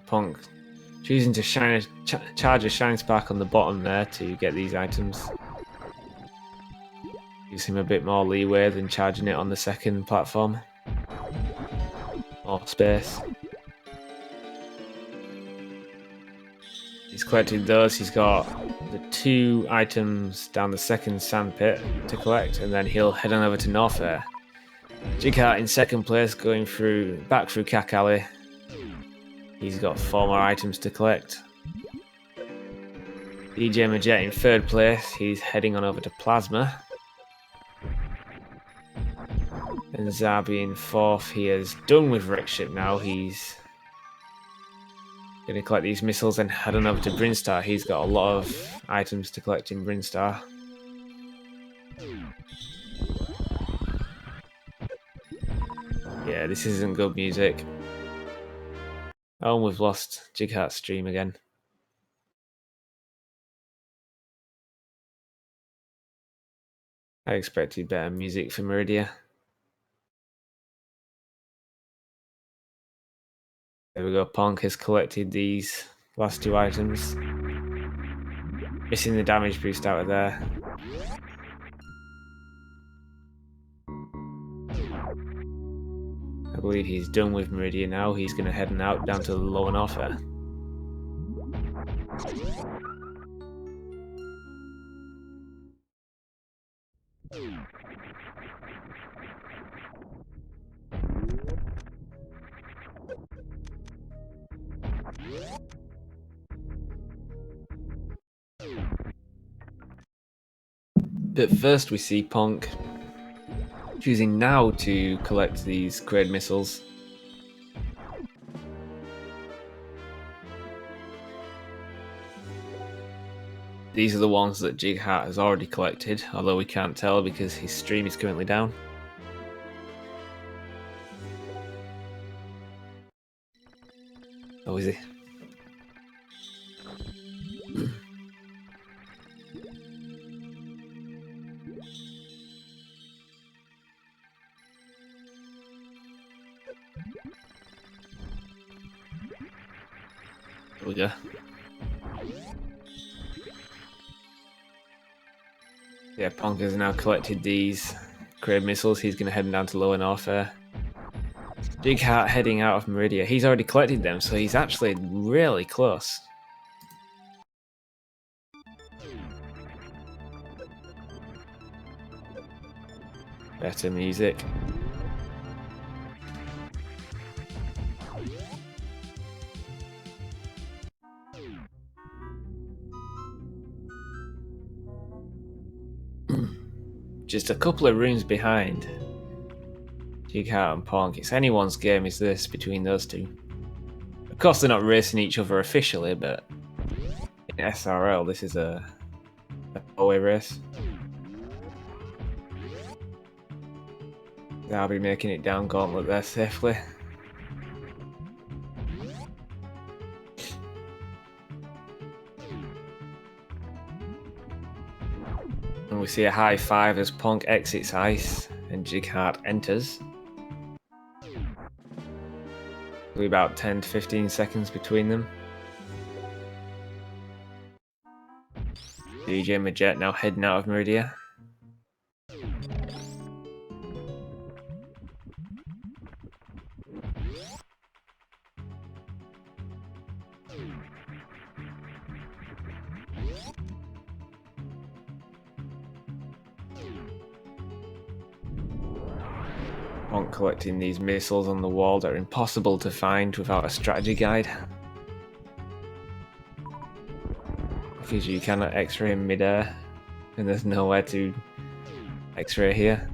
Ponk choosing to charge a Shine Spark on the bottom there to get these items. Gives him a bit more leeway than charging it on the second platform. More space. He's collected those. He's got the 2 items down the second sandpit to collect, and then he'll head on over to Norfair. Jighart in second place, going back through Cack Alley. He's got 4 more items to collect. DjMajette in third place. He's heading on over to Plasma. And Zarby in fourth. He is done with Wreckship now. He's Gonna collect these missiles and head on over to Brinstar. He's got a lot of items to collect in Brinstar. Yeah, this isn't good music. Oh, and we've lost Jighart's stream again. I expected better music from Meridia. There we go, Ponk has collected these last two items. Missing the damage boost out of there. I believe he's done with Meridia now. He's going to head out down to the lower north there. But first we see Ponk choosing now to collect these Kraid missiles. These are the ones that Jighart has already collected, although we can't tell because his stream is currently down. Oh, is he? There we go. Yeah, Ponk has now collected these Kraid missiles. He's going to head down to lower north there. Jighart heading out of Meridia. He's already collected them, so he's actually really close. Better music. Just a couple of rooms behind Jighart and Ponk. It's anyone's game is this between those two. Of course they're not racing each other officially, but in SRL this is a four-way race. Zarby making it down gauntlet there safely. And we see a high five as Ponk exits ice and Jighart enters. Probably about 10 to 15 seconds between them. DjMajette now heading out of Meridia. Ponk collecting these missiles on the wall that are impossible to find without a strategy guide. Because you cannot x-ray in midair, and there's nowhere to x-ray here.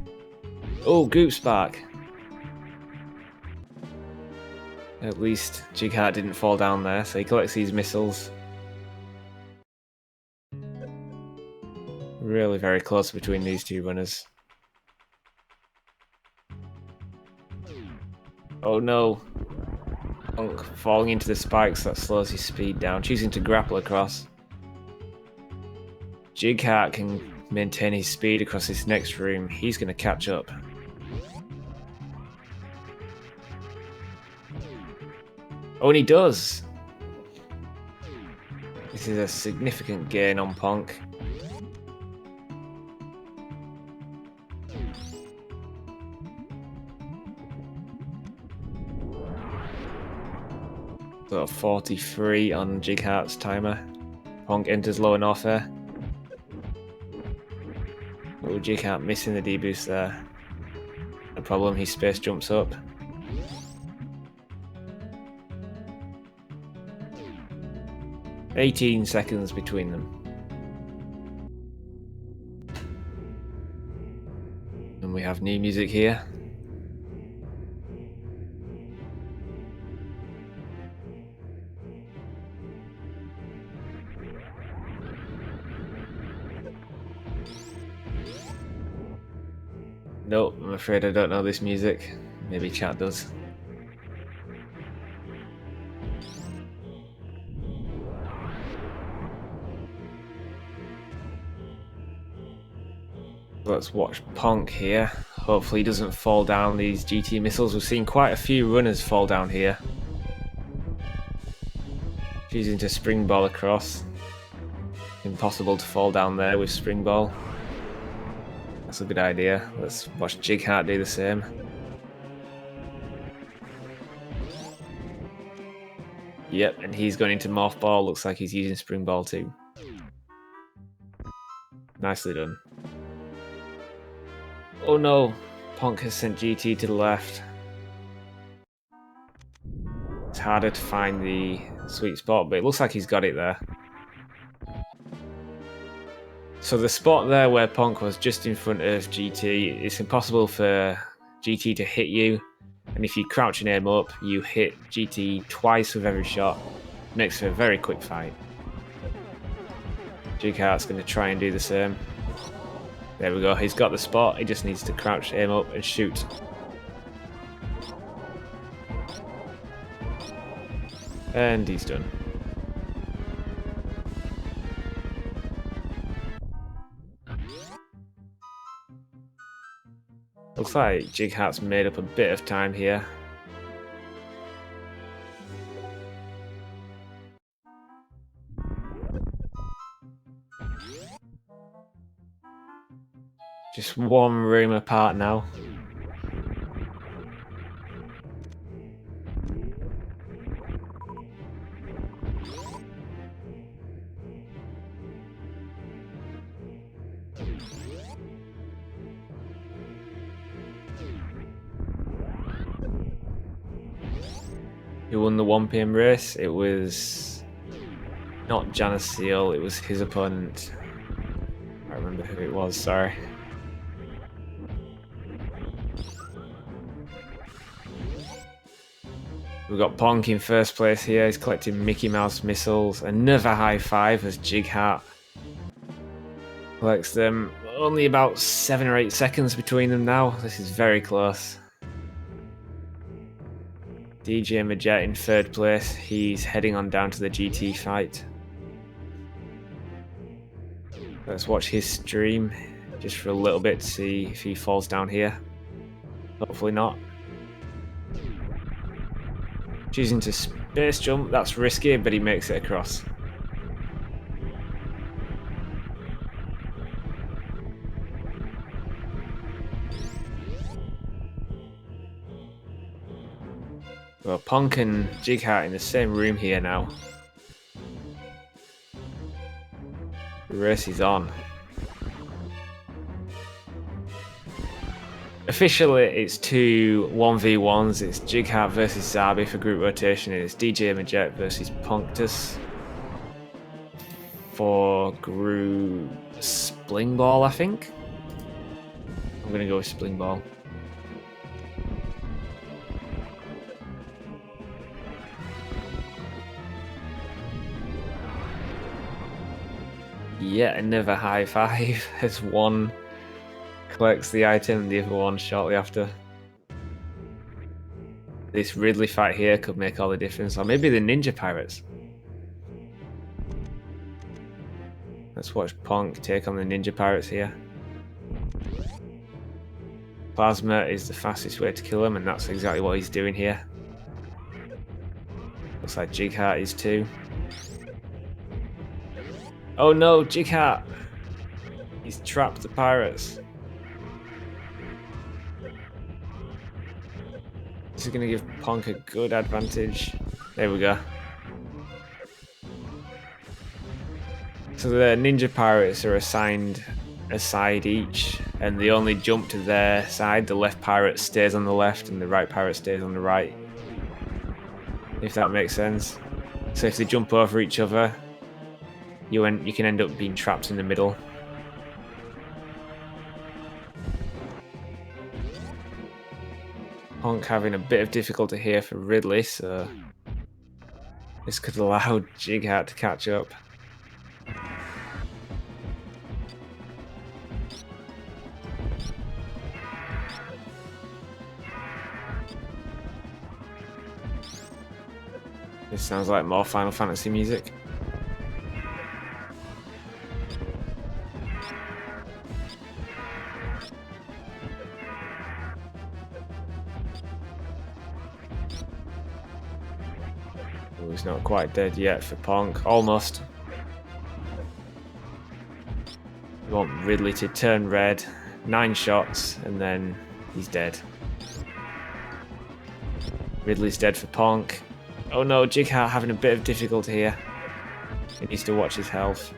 Oh, Goop Spark! At least Jighart didn't fall down there, so he collects these missiles. Really very close between these two runners. Oh no! Ponk falling into the spikes, that slows his speed down, choosing to grapple across. Jighart can maintain his speed across this next room. He's going to catch up. Oh, and he does! This is a significant gain on Ponk. So 43 on Jighart's timer. Ponk enters lower north there. Oh, Jighart missing the D-boost there. No problem, his space jumps up. "18 seconds between them. And we have new music here. Nope, I'm afraid I don't know this music. Maybe chat does. Let's watch Ponk here. Hopefully he doesn't fall down these GT missiles. We've seen quite a few runners fall down here. Choosing to spring ball across. Impossible to fall down there with spring ball. That's a good idea. Let's watch Jighart do the same. Yep, and he's going into morph ball. Looks like he's using spring ball too. Nicely done. Oh no, Ponk has sent GT to the left. It's harder to find the sweet spot, but it looks like he's got it there. So the spot there where Ponk was just in front of GT, it's impossible for GT to hit you. And if you crouch and aim up, you hit GT twice with every shot. Makes for a very quick fight. Jighart's going to try and do the same. There we go, he's got the spot, he just needs to crouch, aim up and shoot. And he's done. Looks like Jighart's made up a bit of time here. Just one room apart now. Who won the 1 PM race? It was not Janacil, it was his opponent. I remember who it was, sorry. We've got Ponk in first place here, he's collecting Mickey Mouse missiles. Another high five as Jighart collects them. Only about 7 or 8 seconds between them now, this is very close. DjMajette in third place, he's heading on down to the GT fight. Let's watch his stream just for a little bit to see if he falls down here. Hopefully not. Choosing to space jump, that's risky, but he makes it across. Well, Ponk and Jighart in the same room here now. The race is on. Officially, it's 2 1v1s. It's Jighart versus Zarby for group rotation, and it's DjMajette versus Ponctus for group Spling Ball, I think. I'm going to go with Spling Ball. Yet another high five as one collects the item and the other one shortly after. This Ridley fight here could make all the difference, or maybe the Ninja Pirates. Let's watch Ponk take on the Ninja Pirates here. Plasma is the fastest way to kill him, and that's exactly what he's doing here. Looks like Jighart is too. Oh no, Jighart! He's trapped the pirates. This is going to give Ponk a good advantage. There we go. So the Ninja Pirates are assigned a side each, and they only jump to their side. The left pirate stays on the left, and the right pirate stays on the right. If that makes sense. So if they jump over each other, you can end up being trapped in the middle. Ponk having a bit of difficulty here for Ridley, so this could allow Jighart to catch up. This sounds like more Final Fantasy music. Oh, he's not quite dead yet for Ponk. Almost. We want Ridley to turn red. 9 shots, and then he's dead. Ridley's dead for Ponk. Oh no, Jighart having a bit of difficulty here. He needs to watch his health.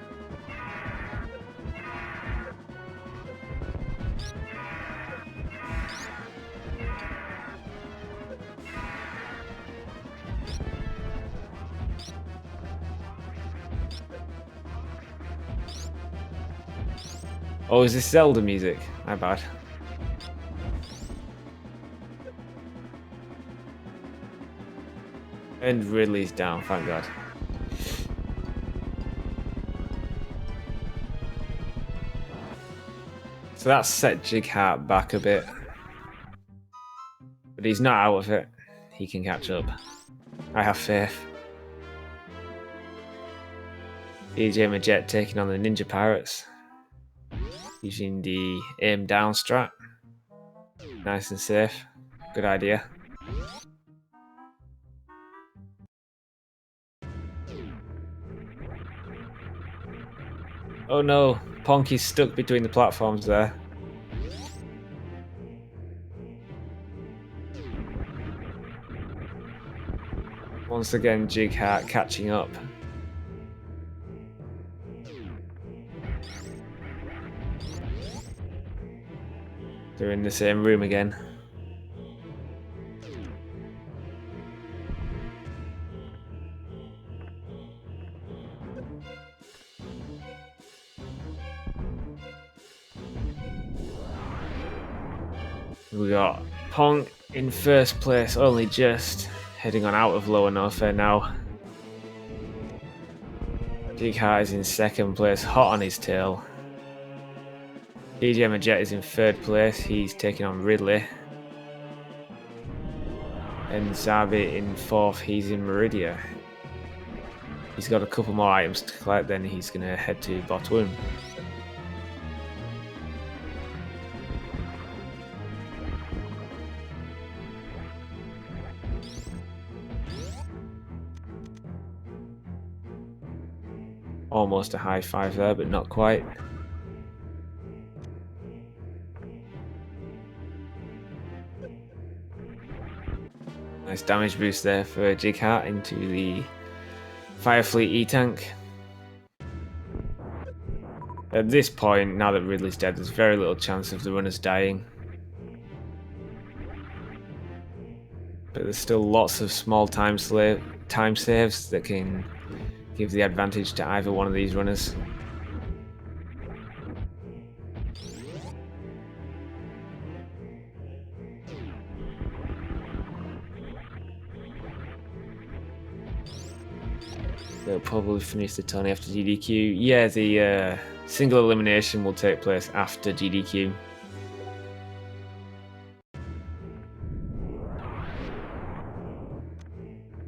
Oh, is this Zelda music? My bad. And Ridley's down, thank God. So that's set Jighart back a bit. But he's not out of it. He can catch up. I have faith. DjMajette taking on the Ninja Pirates. Using the aim down strat. Nice and safe. Good idea. Oh no, Ponk is stuck between the platforms there. Once again, Jighart catching up. They're in the same room again. We got Ponk in first place, only just heading on out of lower Norfair now. Jighart is in second place, hot on his tail. DjMajette is in third place, he's taking on Ridley. And Zarby in fourth, he's in Meridia. He's got a couple more items to collect, then he's going to head to Botwoon. Almost a high five there, but not quite. Nice damage boost there for Jighart into the Firefleet E-Tank. At this point, now that Ridley's dead, there's very little chance of the runners dying. But there's still lots of small time saves that can give the advantage to either one of these runners. They'll probably finish the tourney after DDQ. Yeah, the single elimination will take place after DDQ.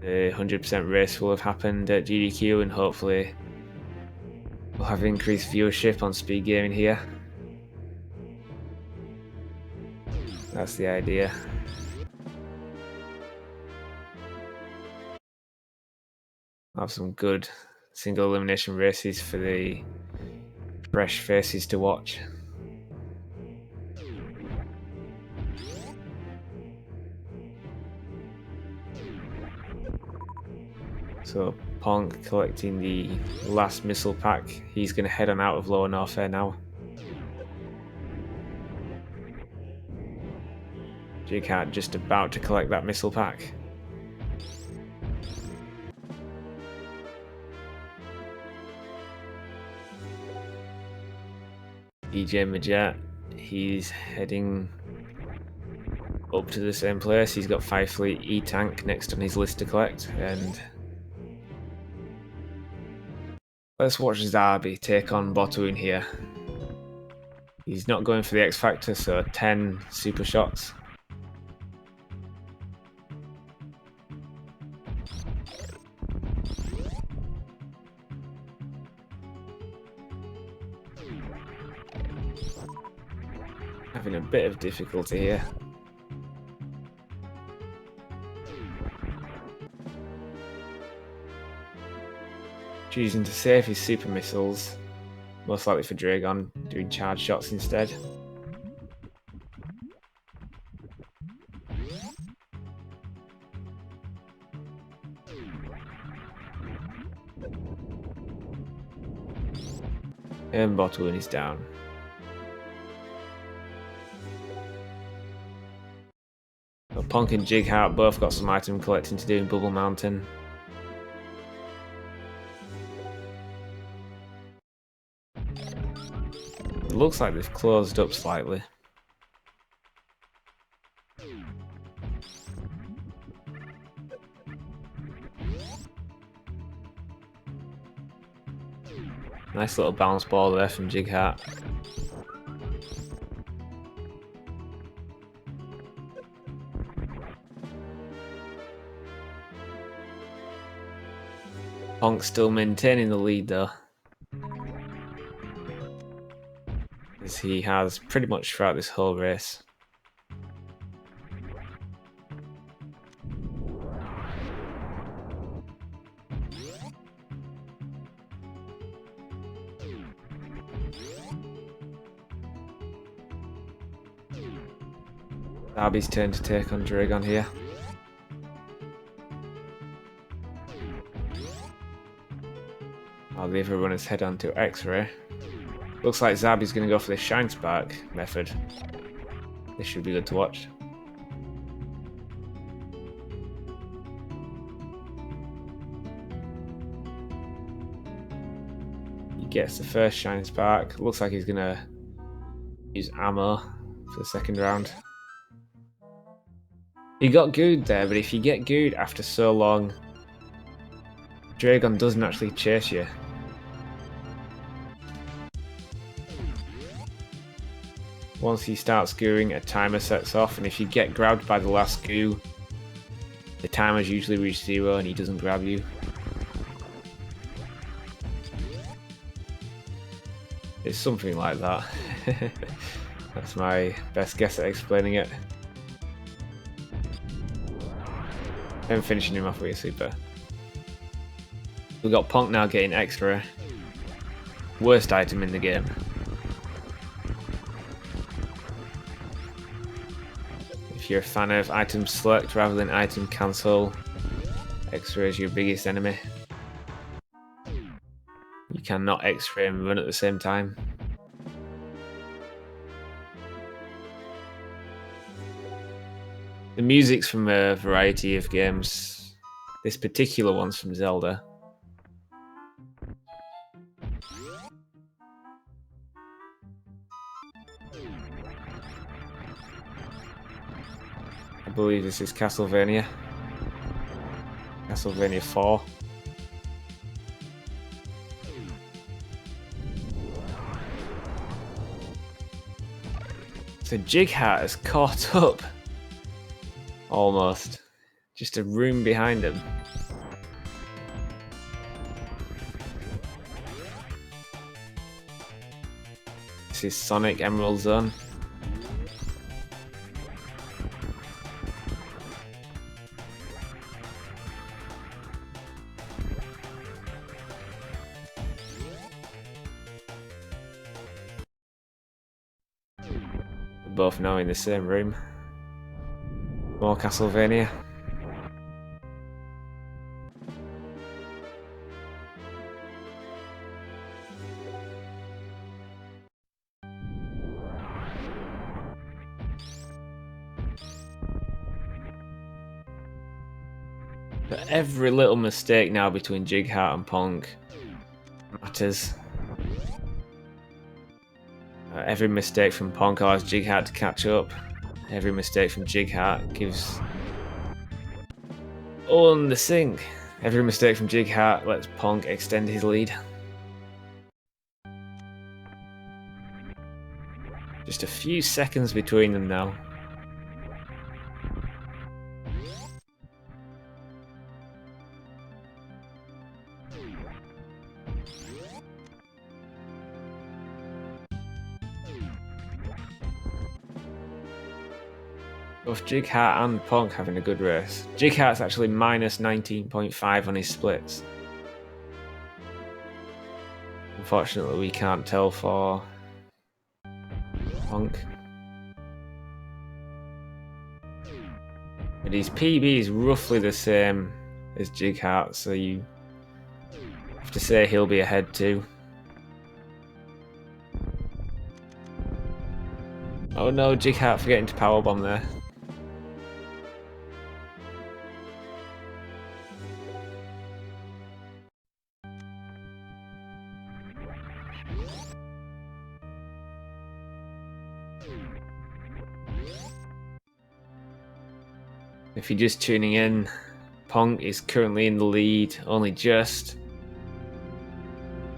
The 100% race will have happened at GDQ, and hopefully we'll have increased viewership on speed gaming here. That's the idea. Have some good single elimination races for the fresh faces to watch. So Ponk collecting the last missile pack. He's going to head on out of lower Norfair now. Jighart just about to collect that missile pack. DjMajette, he's heading up to the same place. He's got Firefleet E-Tank next on his list to collect, and let's watch Zarby take on Botwoon here. He's not going for the X Factor, so 10 super shots. Having a bit of difficulty here. Choosing to save his super missiles, most likely for Dragon, doing charge shots instead. And bottle is down. But Ponk and Jighart both got some item collecting to do in Bubble Mountain. It looks like they've closed up slightly. Nice little bounce ball there from Jighart. Ponk still maintaining the lead though, as he has pretty much throughout this whole race. Zarby's turn to take on Dragon here. I'll leave her runners head on to X-Ray. Looks like Zarby's going to go for the Shine Spark method. This should be good to watch. He gets the first Shine Spark. Looks like he's going to use ammo for the second round. He got gooed there, but if you get gooed after so long, Dragon doesn't actually chase you. Once he starts gooing, a timer sets off, and if you get grabbed by the last goo, the timer's usually reached 0 and he doesn't grab you. It's something like that. That's my best guess at explaining it. And finishing him off with a super. We've got Ponk now getting extra. Worst item in the game. If you're a fan of item select rather than item cancel, X-ray is your biggest enemy. You cannot X-ray and run at the same time. The music's from a variety of games. This particular one's from Zelda. I believe this is Castlevania. Castlevania 4. So Jighart has caught up. Almost. Just a room behind him. This is Sonic Emerald Zone. We're both now in the same room. More Castlevania. But every little mistake now between Jighart and Ponk matters. Every mistake from Ponk allows Jighart to catch up. Every mistake from Jighart gives on the sink. Every mistake from Jighart lets Ponk extend his lead. Just a few seconds between them now. Both Jighart and Ponk having a good race. Jighart's actually minus 19.5 on his splits. Unfortunately, we can't tell for Ponk. But his PB is roughly the same as Jighart, so you have to say he'll be ahead too. Oh no, Jighart forgetting to powerbomb there. If you're just tuning in, Ponk is currently in the lead, only just.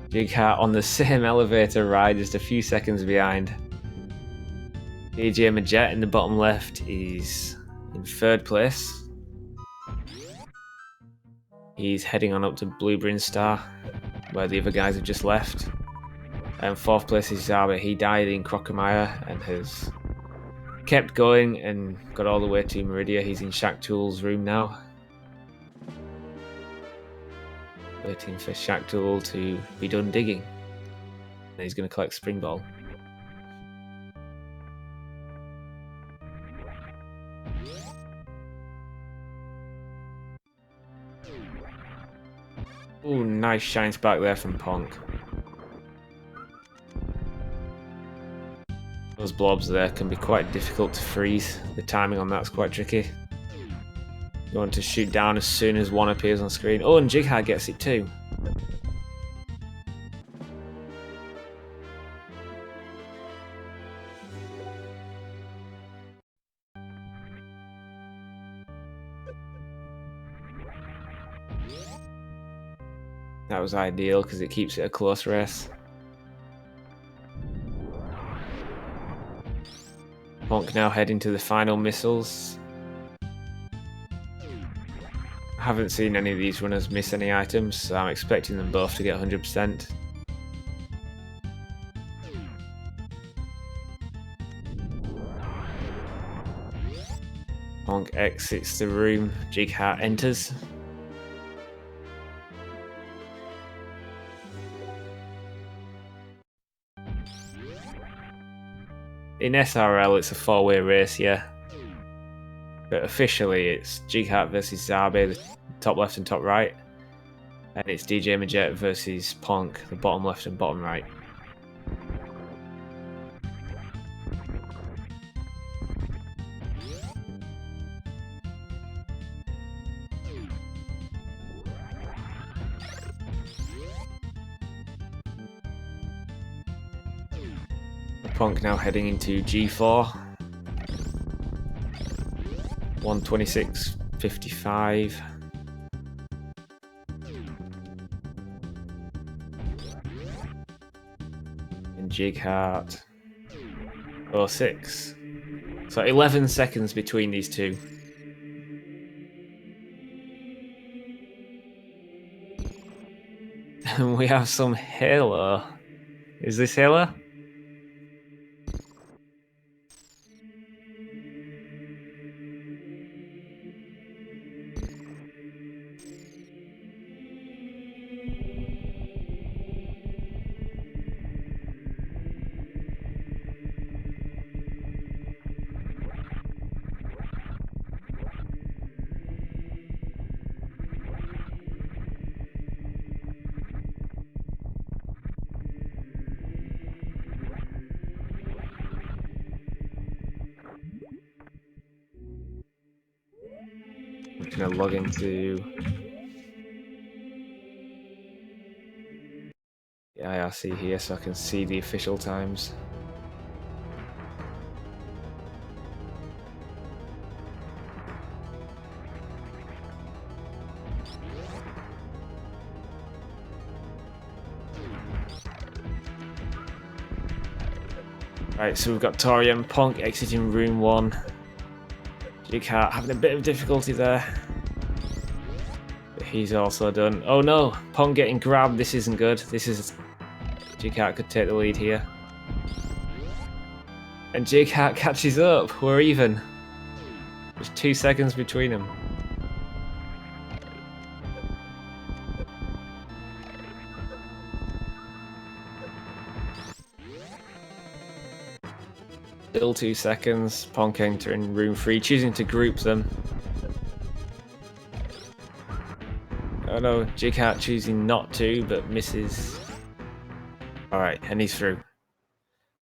Jighart on the same elevator ride, just a few seconds behind. DjMajette in the bottom left is in third place. He's heading on up to Blue Star, where the other guys have just left. And fourth place is Zarby. He died in Crocomire and has kept going and got all the way to Meridia. He's in Shack Tool's room now, waiting for Shack Tool to be done digging. And he's going to collect Spring Ball. Ooh, nice shine spark there from Ponk. Those blobs there can be quite difficult to freeze. The timing on that's quite tricky. You want to shoot down as soon as one appears on screen. Oh, and Jighart gets it too. That was ideal because it keeps it a close race. Ponk now heading to the final missiles. I haven't seen any of these runners miss any items, so I'm expecting them both to get 100%. Ponk exits the room, Jighart enters. In SRL, it's a four-way race, yeah. But officially, it's Jighart versus Zarby, the top left and top right. And it's DjMajette versus Ponk, the bottom left and bottom right. Ponk now heading into G4. 126.55. And Jighart 06. So 11 seconds between these two. And we have some Halo. Is this Halo? I'm gonna log into the IRC here so I can see the official times. Right, so we've got Tori and Ponk exiting room 1. Jighart having a bit of difficulty there. But he's also done. Oh no, Ponk getting grabbed. This isn't good. This is... Jighart could take the lead here. And Jighart catches up. We're even. There's 2 seconds between them. Still 2 seconds. Ponk entering room 3, choosing to group them. Oh no, Jighart choosing not to, but misses. Alright, and he's through.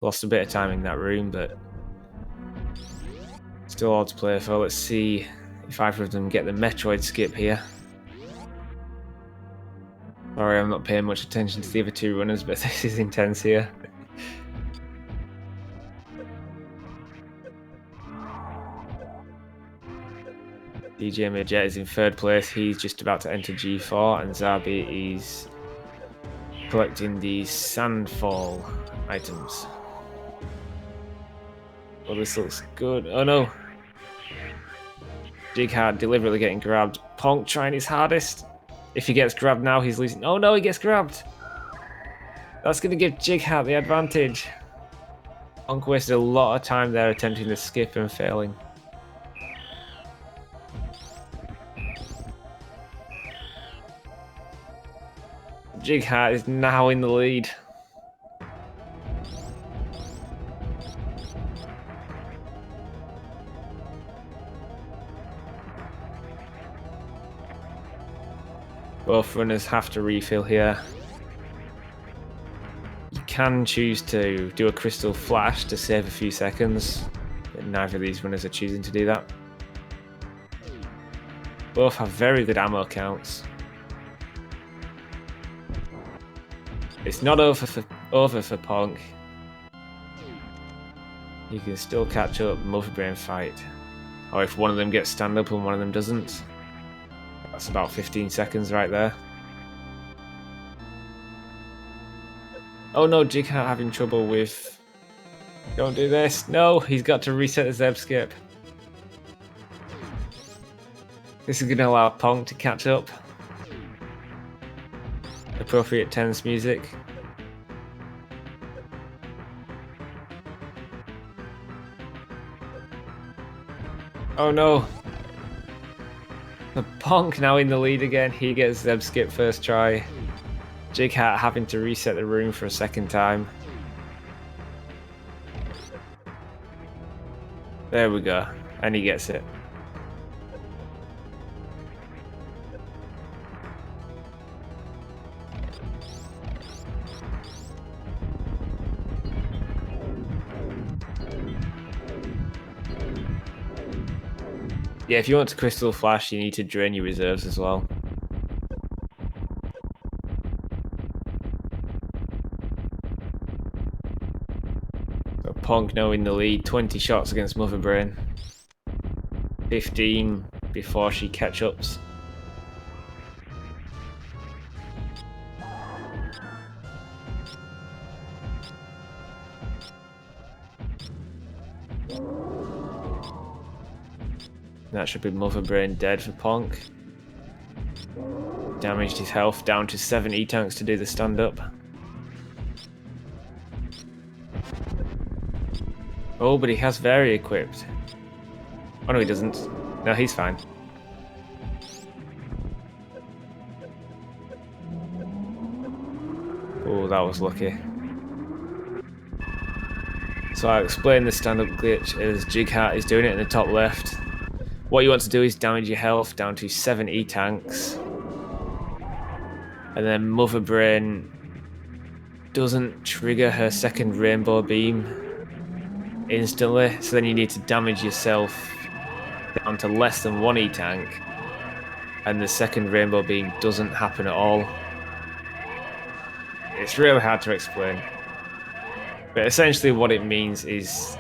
Lost a bit of time in that room, but still all to play for. Let's see if either of them get the Metroid skip here. Sorry, I'm not paying much attention to the other 2 runners, but this is intense here. DjMajette is in 3rd place. He's just about to enter G4, and Zarby is collecting these sandfall items. Well, this looks good. Oh no! Jighart deliberately getting grabbed. Ponk trying his hardest. If he gets grabbed now, he's losing. Oh no, he gets grabbed! That's going to give Jighart the advantage. Ponk wasted a lot of time there attempting to skip and failing. Jighart is now in the lead. Both runners have to refill here. You can choose to do a crystal flash to save a few seconds, but neither of these runners are choosing to do that. Both have very good ammo counts. It's not over for Ponk. You can still catch up, multi-brain fight. Or if one of them gets stand up and one of them doesn't. That's about 15 seconds right there. Oh no, Jighart having trouble with... Don't do this. No, he's got to reset the Zeb skip. This is going to allow Ponk to catch up. Appropriate tense music. Oh no. The Ponk now in the lead again. He gets Zeb skip first try. Jighart having to reset the room for a 2nd time. There we go. And he gets it. Yeah, if you want to crystal flash, you need to drain your reserves as well. So Ponk now in the lead, 20 shots against Mother Brain. 15 before she catch-ups. That should be Mother Brain dead for Ponk. Damaged his health down to 7 E-tanks to do the stand-up. Oh, but he has Very equipped. Oh no, he doesn't. No, he's fine. Oh, that was lucky. So I'll explain the stand-up glitch as Jighart is doing it in the top left. What you want to do is damage your health down to 7 E-tanks. And then Mother Brain doesn't trigger her 2nd rainbow beam instantly, so then you need to damage yourself down to less than 1 E-tank, and the 2nd rainbow beam doesn't happen at all. It's really hard to explain, but essentially what it means is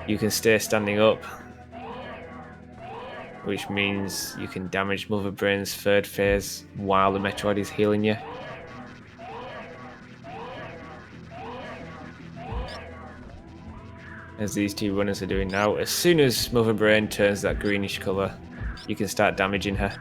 you can stay standing up, which means you can damage Mother Brain's 3rd phase while the Metroid is healing you. As these 2 runners are doing now. As soon as Mother Brain turns that greenish colour, you can start damaging her.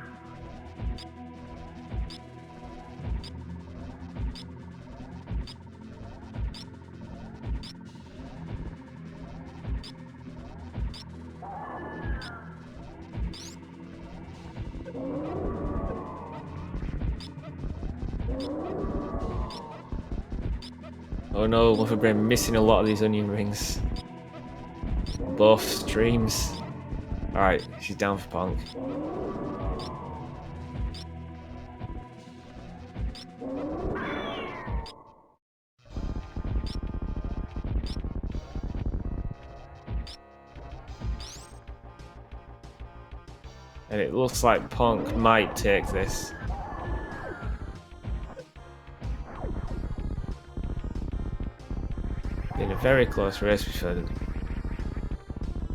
Oh no, Muffin Brain missing a lot of these onion rings. Both streams. Alright, she's down for Ponk. And it looks like Ponk might take this. Been a very close race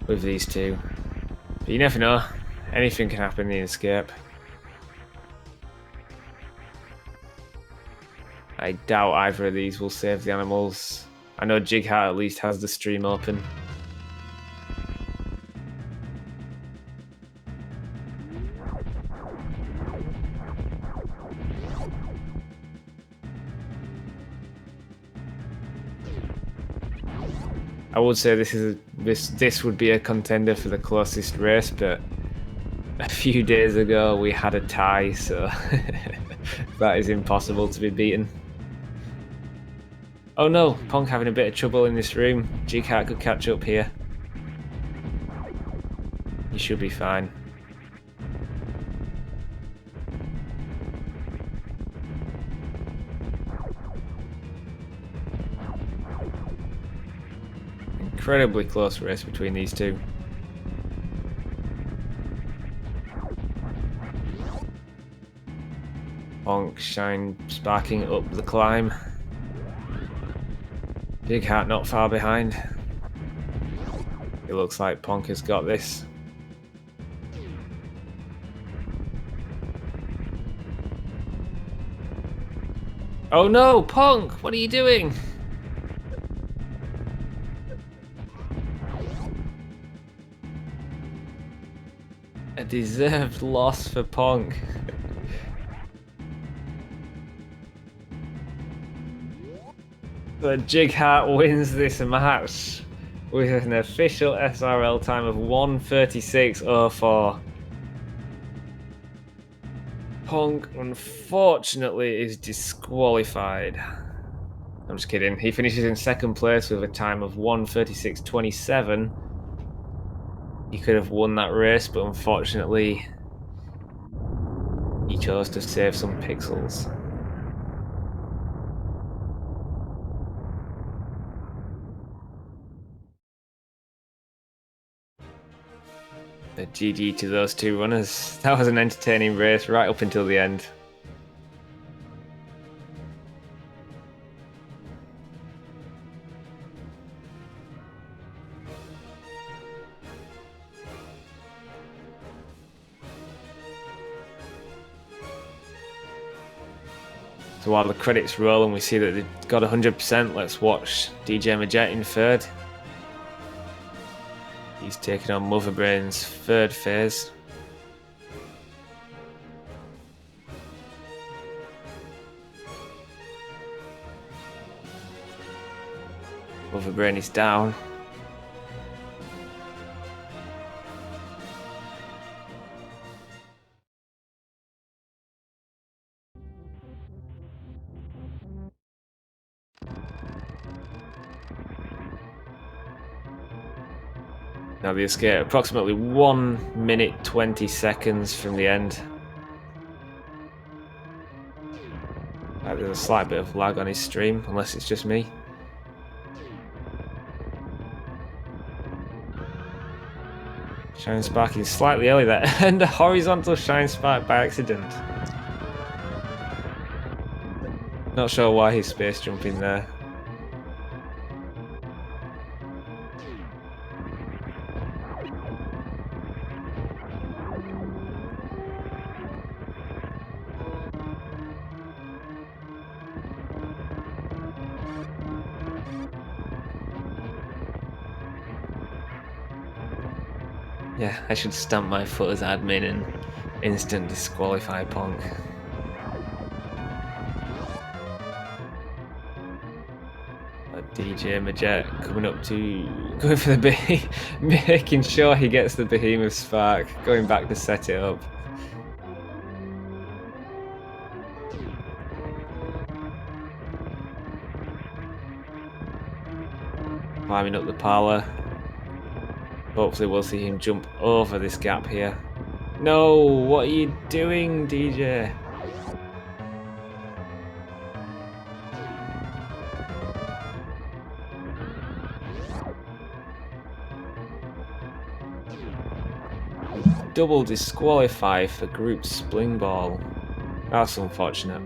with these two. But you never know. Anything can happen in the escape. I doubt either of these will save the animals. I know Jighart at least has the stream open. I would say this would be a contender for the closest race, but a few days ago we had a tie, so that is impossible to be beaten. Oh no, Ponk having a bit of trouble in this room. Jighart could catch up here. He should be fine. Incredibly close race between these two. Ponk sparking up the climb. Jighart not far behind. It looks like Ponk has got this. Oh no, Ponk! What are you doing? A deserved loss for Ponk. But Jighart wins this match with an official SRL time of 1:36.04. Ponk, unfortunately, is disqualified. I'm just kidding. He finishes in second place with a time of 1:36.27. He could have won that race, but unfortunately, he chose to save some pixels. A GG to those two runners. That was an entertaining race right up until the end. So while the credits roll and we see that they've got 100%, let's watch DjMajette in third. He's taking on Motherbrain's third phase. Motherbrain is down. Now the escape approximately 1 minute 20 seconds from the end. There's a slight bit of lag on his stream, unless it's just me. Shine sparking slightly early there, and a horizontal shine spark by accident. Not sure why he's space jumping there. Yeah, I should stamp my foot as admin and instant disqualify Ponk. DjMajette coming up to going for the making sure he gets the behemoth spark, going back to set it up. climbing up the parlour. Hopefully we'll see him jump over this gap here. No, what are you doing, DJ? Double disqualify for group spling ball. That's unfortunate.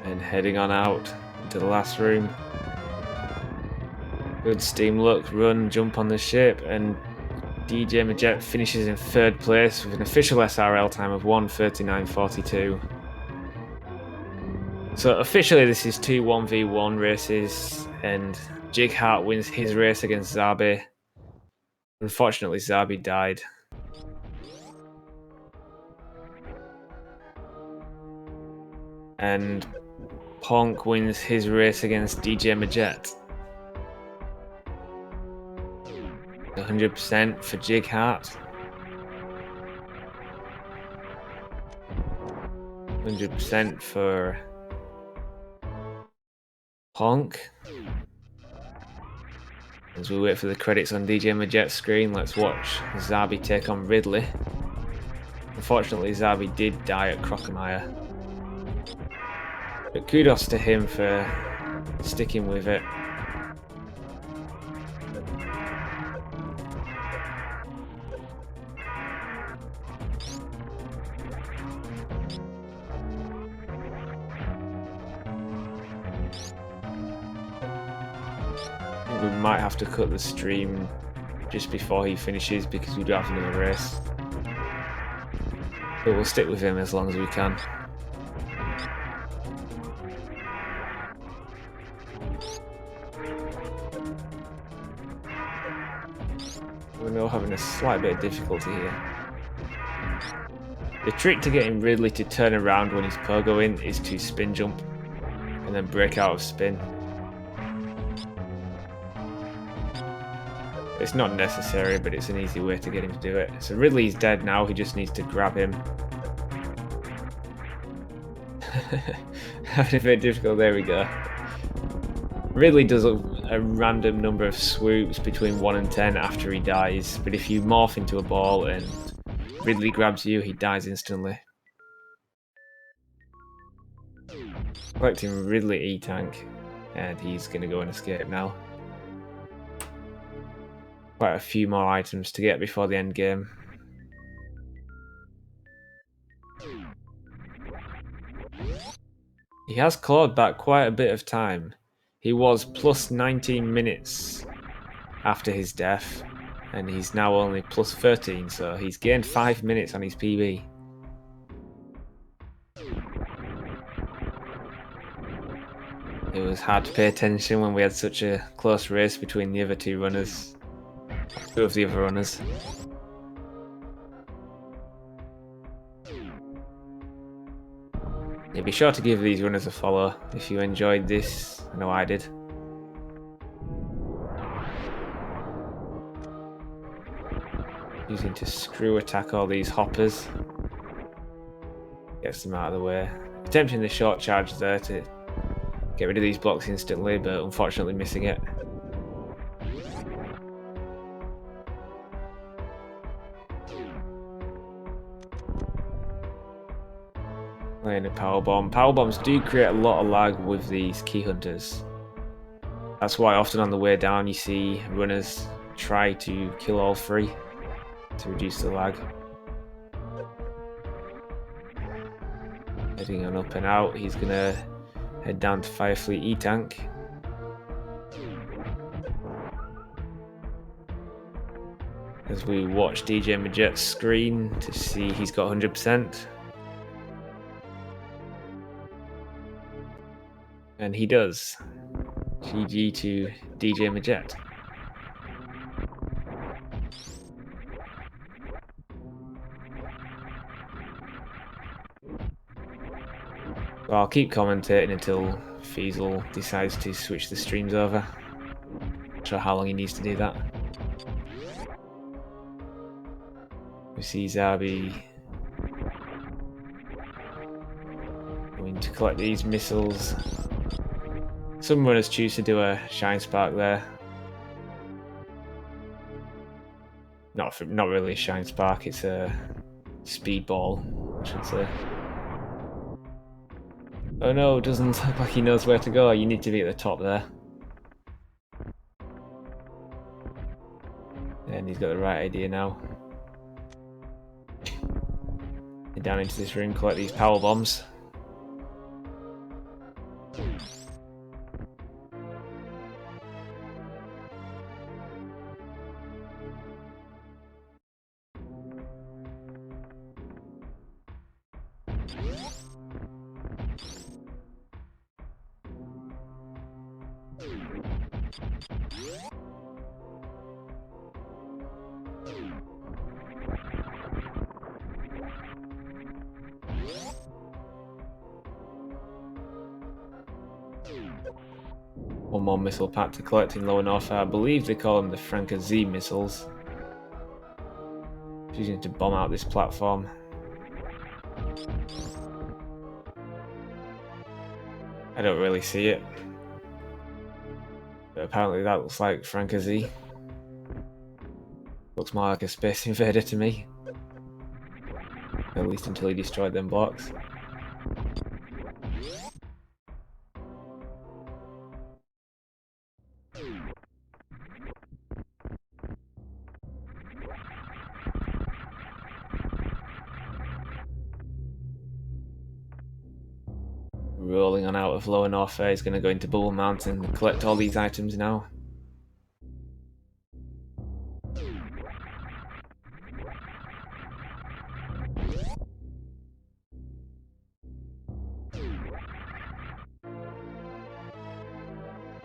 And heading on out into the last room. Good steam look, run, jump on the ship, and DjMajette finishes in 3rd place with an official SRL time of 1:39.42. So officially this is 2 1v1 races, and Jighart wins his race against Zarby. Unfortunately, Zarby died. And Ponk wins his race against DjMajette. 100% for Jighart. 100% for Ponk. As we wait for the credits on DjMajette's screen, let's watch Zarby take on Ridley. Unfortunately, Zarby did die at Crocomire. But kudos to him for sticking with it. We might have to cut the stream just before he finishes because we do have another race. But we'll stick with him as long as we can. We're now having a slight bit of difficulty here. The trick to getting Ridley to turn around when he's pogoing is to spin jump and then break out of spin. It's not necessary, but it's an easy way to get him to do it. So Ridley's dead now, he just needs to grab him. Having a bit difficult, there we go. Ridley does a random number of swoops between 1 and 10 after he dies, but if you morph into a ball and Ridley grabs you, he dies instantly. Collecting Ridley E-Tank, and he's going to go and escape now. Quite a few more items to get before the end game. He has clawed back quite a bit of time. He was plus 19 minutes after his death, and he's now only plus 13, so he's gained 5 minutes on his PB. It was hard to pay attention when we had such a close race between the other two runners. Two of the other runners. Yeah, be sure to give these runners a follow if you enjoyed this. I know I did. Using to screw attack all these hoppers. Gets them out of the way. Attempting the short charge there to get rid of these blocks instantly, but unfortunately missing it. Playing a powerbomb. Powerbombs do create a lot of lag with these key hunters. That's why often on the way down you see runners try to kill all three to reduce the lag. Heading on up and out, he's gonna head down to Firefleet E-Tank. As we watch DjMajette's screen to see he's got 100%. And he does. GG to DjMajette. So I'll keep commentating until Fiesel decides to switch the streams over. Not sure how long he needs to do that. We see Zarby going to collect these missiles. Some runners choose to do a Shine Spark there. Not really a Shine Spark, it's a Speedball, I should say. Oh no, doesn't look like he knows where to go. You need to be at the top there. And he's got the right idea now. Head down into this room, collect these power bombs. One more missile pack to collect in Lower North. I believe they call them the Franca Z missiles. Using to bomb out this platform. I don't really see it. But apparently that looks like Franca Z. Looks more like a Space Invader to me. At least until he destroyed them blocks. Rolling on out of Lower North Fair, he's going to go into Bubble Mountain and collect all these items now.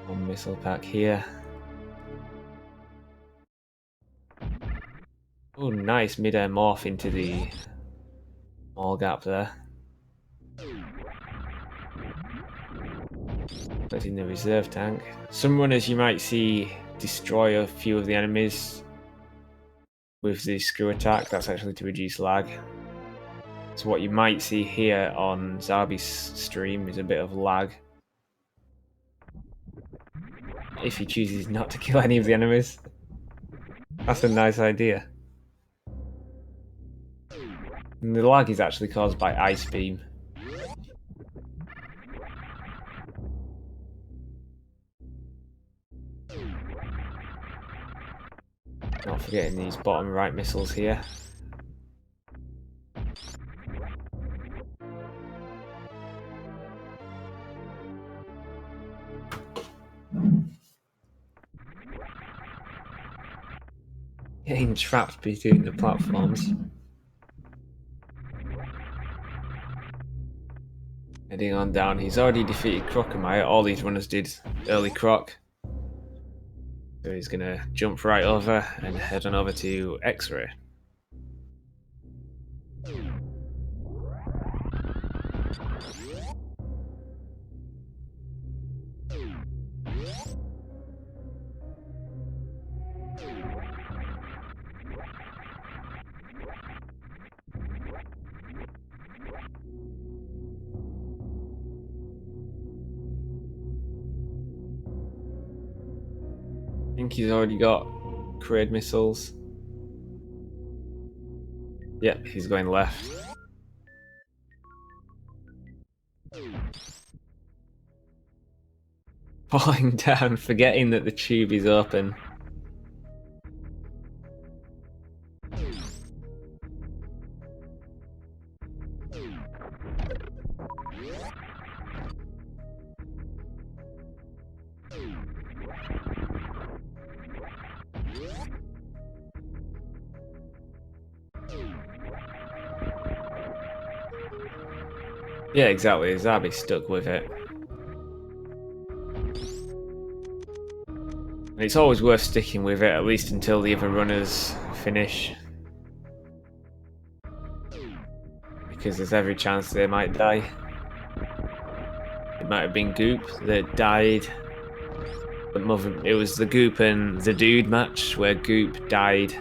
One missile pack here. Oh, nice mid-air morph into the wall gap there. Collecting the reserve tank. Some runners you might see destroy a few of the enemies with the screw attack. That's actually to reduce lag. So what you might see here on Zarby's stream is a bit of lag. If he chooses not to kill any of the enemies. That's a nice idea. And the lag is actually caused by Ice Beam. Not forgetting these bottom right missiles here. Getting trapped between the platforms. Heading on down, he's already defeated Crocomire. All these runners did early Croc. So he's gonna jump right over and head on over to X-Ray. I think he's already got Kraid missiles. Yep, he's going left. Falling down, forgetting that the tube is open. Yeah, exactly. Zarby stuck with it. And it's always worth sticking with it, at least until the other runners finish. Because there's every chance they might die. It might have been Goop that died. It was the Goop and the Dude match where Goop died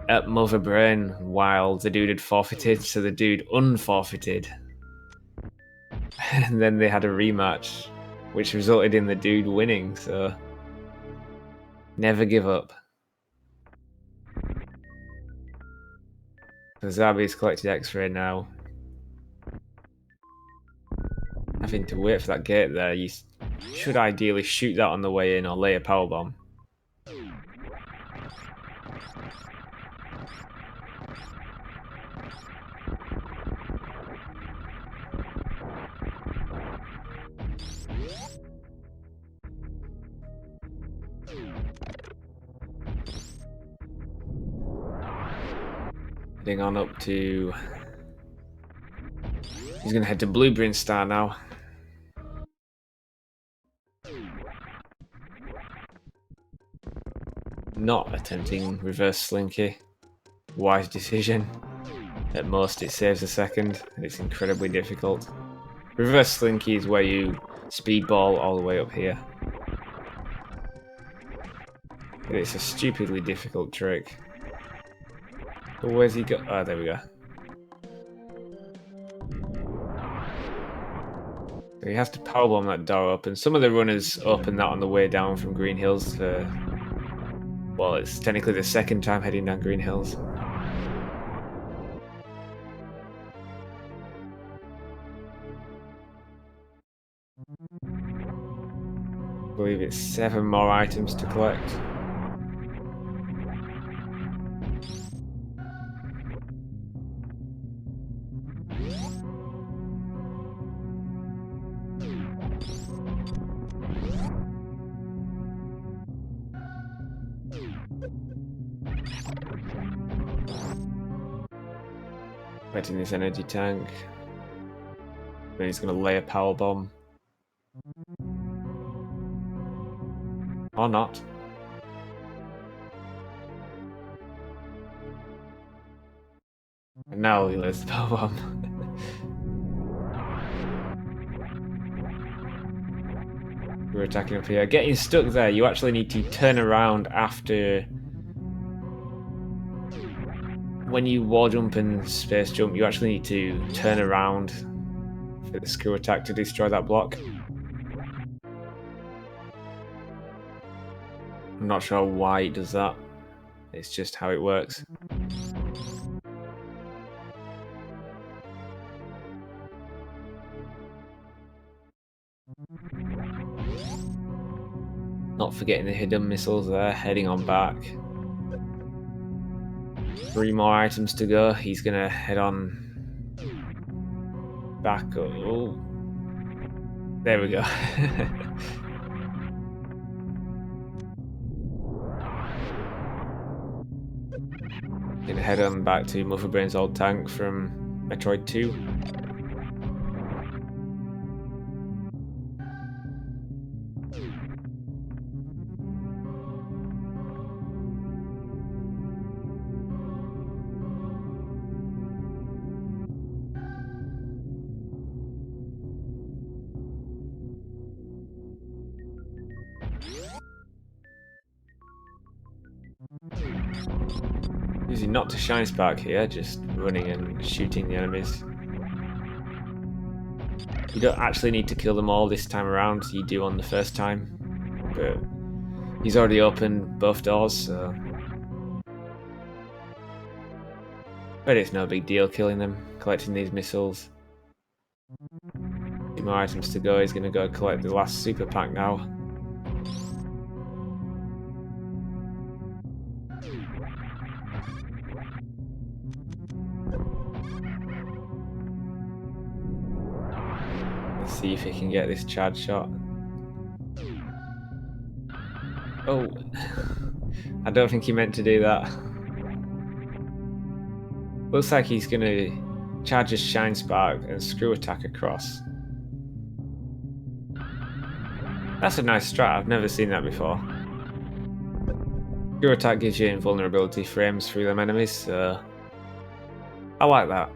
at Mother Brain while the Dude had forfeited, so the Dude unforfeited. And then they had a rematch, which resulted in the Dude winning, so never give up. So Zarby's collected X-ray now. Having to wait for that gate there, you should ideally shoot that on the way in or lay a powerbomb. Heading on up to... He's going to head to Blueprint Star now. Not attempting reverse slinky. Wise decision. At most it saves a second, and it's incredibly difficult. Reverse slinky is where you speedball all the way up here. But it's a stupidly difficult trick. But where's he got? Oh, there we go. So he has to powerbomb that door open. Some of the runners open that on the way down from Green Hills to... Well, it's technically the second time heading down Green Hills. I believe it's 7 more items to collect. Getting this energy tank. Then he's going to lay a power bomb. Or not. And now he lays the power bomb. We're attacking up here. Getting stuck there, you actually need to turn around after... When you wall jump and space jump, you actually need to turn around for the screw attack to destroy that block. I'm not sure why it does that. It's just how it works. Not forgetting the hidden missiles there, heading on back. 3 more items to go. He's gonna head on back. Oh, there we go. Gonna head on back to Mother Brain's old tank from Metroid 2. Using not to shine spark here, just running and shooting the enemies. You don't actually need to kill them all this time around, you do on the first time. But he's already opened both doors, so... But it's no big deal killing them, collecting these missiles. 2 more items to go, he's going to go collect the last super pack now. Let's see if he can get this charge shot. Oh, I don't think he meant to do that. Looks like he's going to charge his shine spark and screw attack across. That's a nice strat, I've never seen that before. Screw attack gives you invulnerability frames through them enemies, so I like that.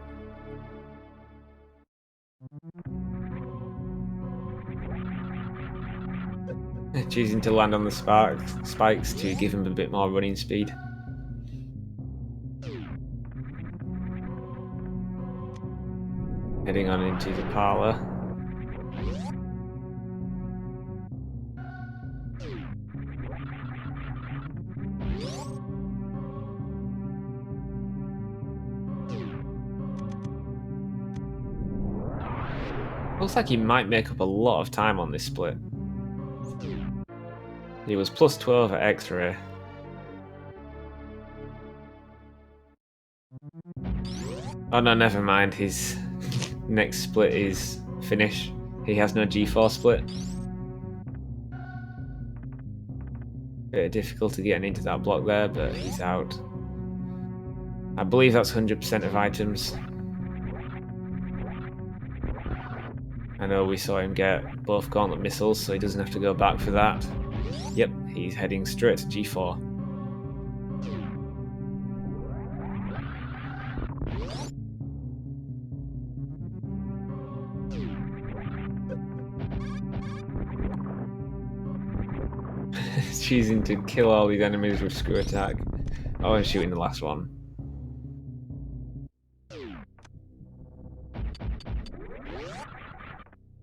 Choosing to land on the spikes to give him a bit more running speed. Heading on into the parlour. Looks like he might make up a lot of time on this split. He was plus 12 at X-ray. Oh no, never mind. His next split is finish. He has no G4 split. Bit of difficulty getting into that block there, but he's out. I believe that's 100% of items. I know we saw him get both gauntlet missiles, so he doesn't have to go back for that. Yep, he's heading straight to G4. Choosing to kill all these enemies with screw attack. Oh, and shooting the last one.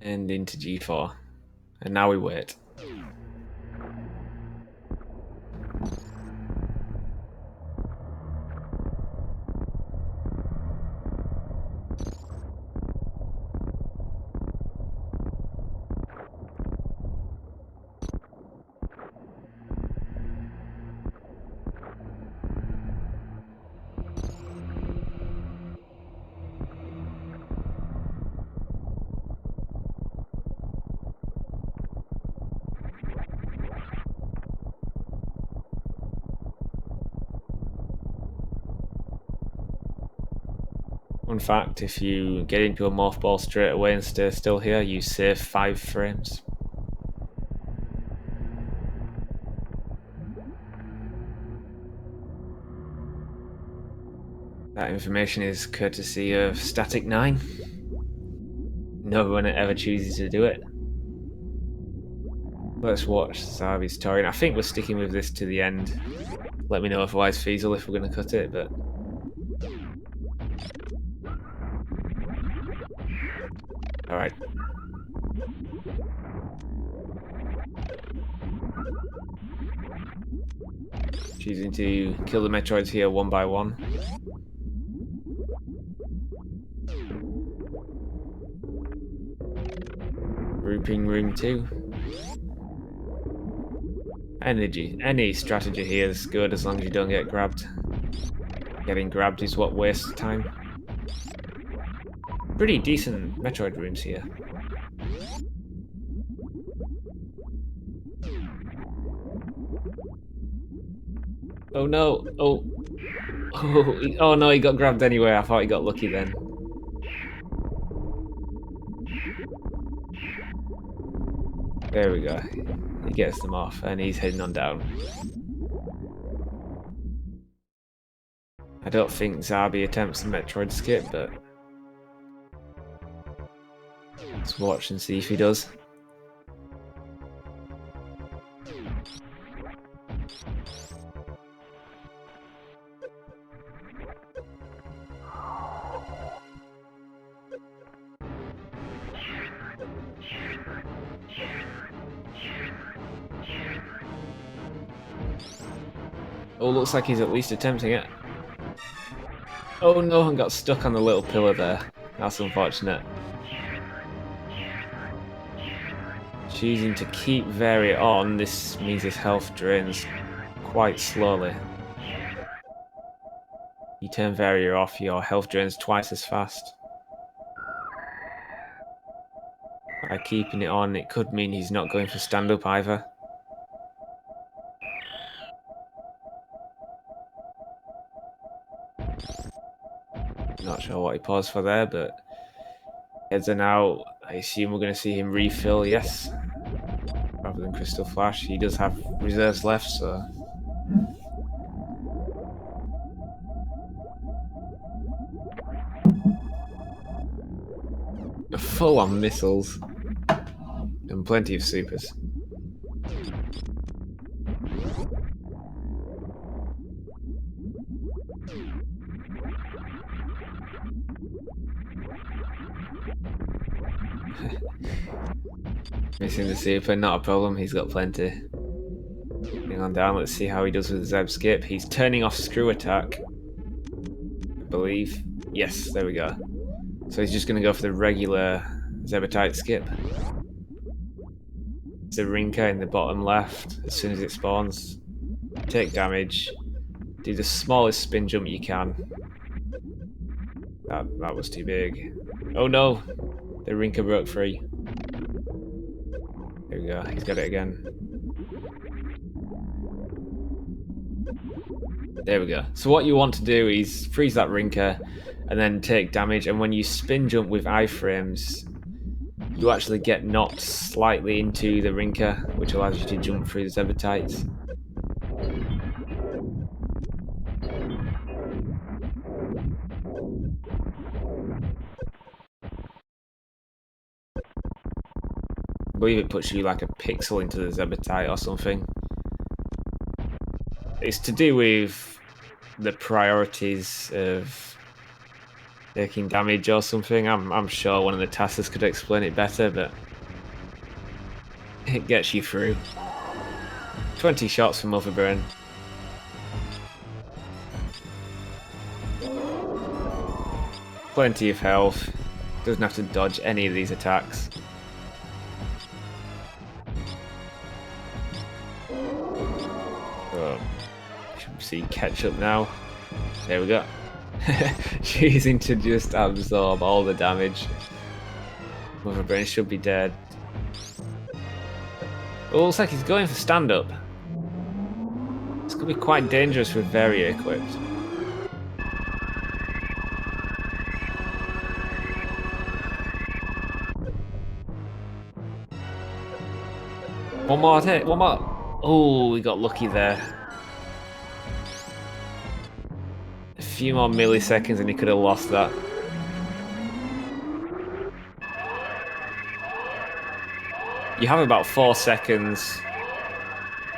And into G4. And now we wait. Fun fact, if you get into a morph ball straight away and stay still here, you save 5 frames. That information is courtesy of Static9. No one ever chooses to do it. Let's watch Zarby's story, and I think we're sticking with this to the end. Let me know otherwise, Feasel, if we're going to cut it, but... Alright. Choosing to kill the Metroids here one by one. Grouping room 2. Any strategy here is good as long as you don't get grabbed. Getting grabbed is what wastes time. Pretty decent Metroid rooms here. Oh no! Oh no, he got grabbed anyway. I thought he got lucky then. There we go. He gets them off and he's heading on down. I don't think Zarby attempts the Metroid skip, but let's watch and see if he does. Oh, looks like he's at least attempting it. Oh no, and got stuck on the little pillar there. That's unfortunate. Choosing to keep Vari on, this means his health drains quite slowly. You turn Vari off, your health drains twice as fast. By keeping it on, it could mean he's not going for stand-up either. Not sure what he paused for there, but heads are now. I assume we're going to see him refill, yes. Rather than Crystal Flash. He does have reserves left, so... Full on missiles. And plenty of supers. Missing the super, not a problem, he's got plenty. Hang on down, let's see how he does with the Zeb skip. He's turning off screw attack, I believe. Yes, there we go. So he's just going to go for the regular Zebetite skip. The Rinka in the bottom left as soon as it spawns. Take damage. Do the smallest spin jump you can. That was too big. Oh no! The Rinka broke free. There we go, he's got it again. There we go. So what you want to do is freeze that Rinka and then take damage, and when you spin jump with iframes, you actually get knocked slightly into the Rinka, which allows you to jump through the Zebetites. I believe it puts you like a pixel into the Zebetite or something. It's to do with the priorities of taking damage or something. I'm sure one of the testers could explain it better, but it gets you through. 20 shots from Overburn. Plenty of health. Doesn't have to dodge any of these attacks. So, should see ketchup now. There we go. Choosing to just absorb all the damage. Overburn should be dead. Oh, looks like he's going for stand-up. This could be quite dangerous with Varia equipped. One more hit, one more. Oh, we got lucky there. A few more milliseconds and he could have lost that. You have about 4 seconds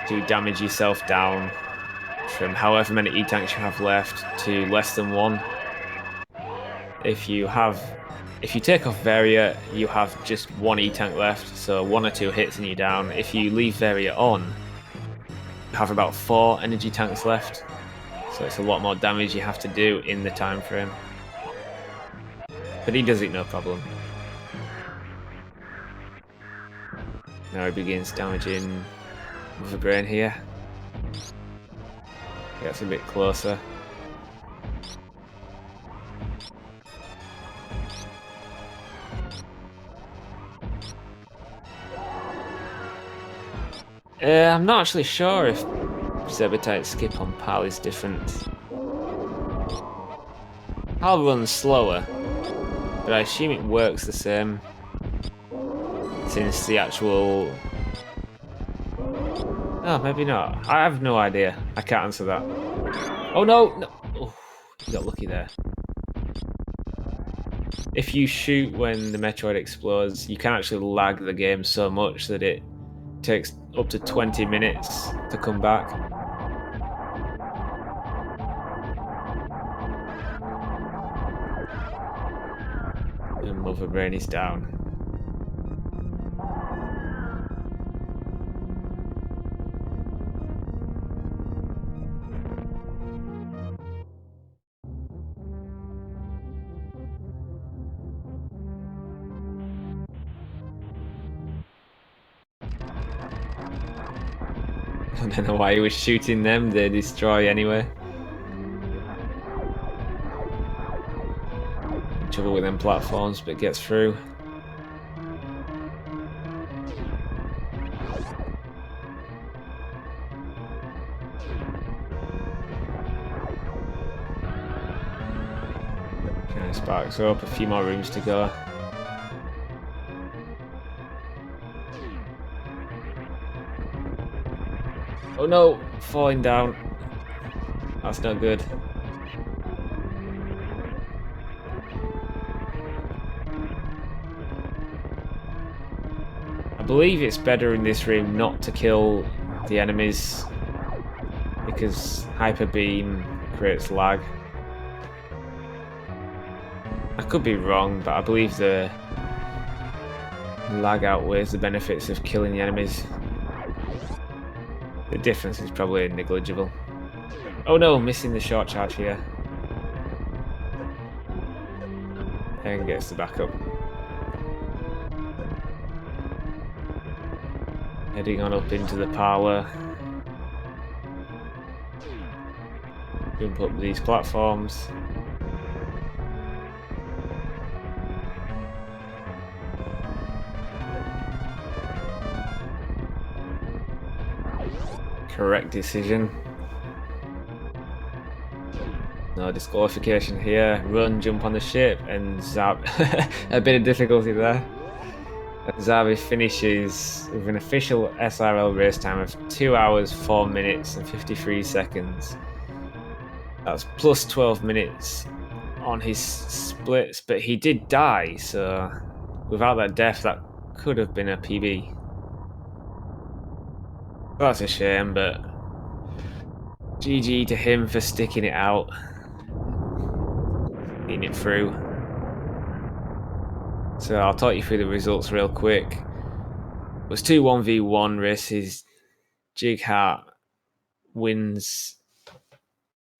to damage yourself down from however many E-tanks you have left to less than 1. If you take off Varia, you have just 1 E-tank left, so 1 or 2 hits and you're down. If you leave Varia on, you have about 4 energy tanks left, so it's a lot more damage you have to do in the time frame. But he does it no problem. Now he begins damaging with the brain here. Gets a bit closer. I'm not actually sure if Zebetite's skip on PAL is different. PAL runs slower, but I assume it works the same since the actual... Oh, maybe not. I have no idea. I can't answer that. Oh no! No. Oh, you got lucky there. If you shoot when the Metroid explodes, you can actually lag the game so much that it takes up to 20 minutes to come back. And Mother Brain is down. I don't know why he was shooting them, they destroy anyway. Trouble with them platforms, but gets through. Okay, sparks up, a few more rooms to go. Oh no, falling down. That's not good. I believe it's better in this room not to kill the enemies because Hyper Beam creates lag. I could be wrong, but I believe the lag outweighs the benefits of killing the enemies. The difference is probably negligible. Oh no, missing the short charge here. And gets the backup. Heading on up into the parlour. Jump up these platforms. Correct decision. No disqualification here. Run, jump on the ship, and a bit of difficulty there. And Zarby finishes with an official SRL race time of 2 hours, 4 minutes, and 53 seconds. That's plus 12 minutes on his splits, but he did die, so without that death, that could have been a PB. That's a shame, but GG to him for sticking it out, getting it through. So I'll talk you through the results real quick. It was 2 1v1 races. Jighart wins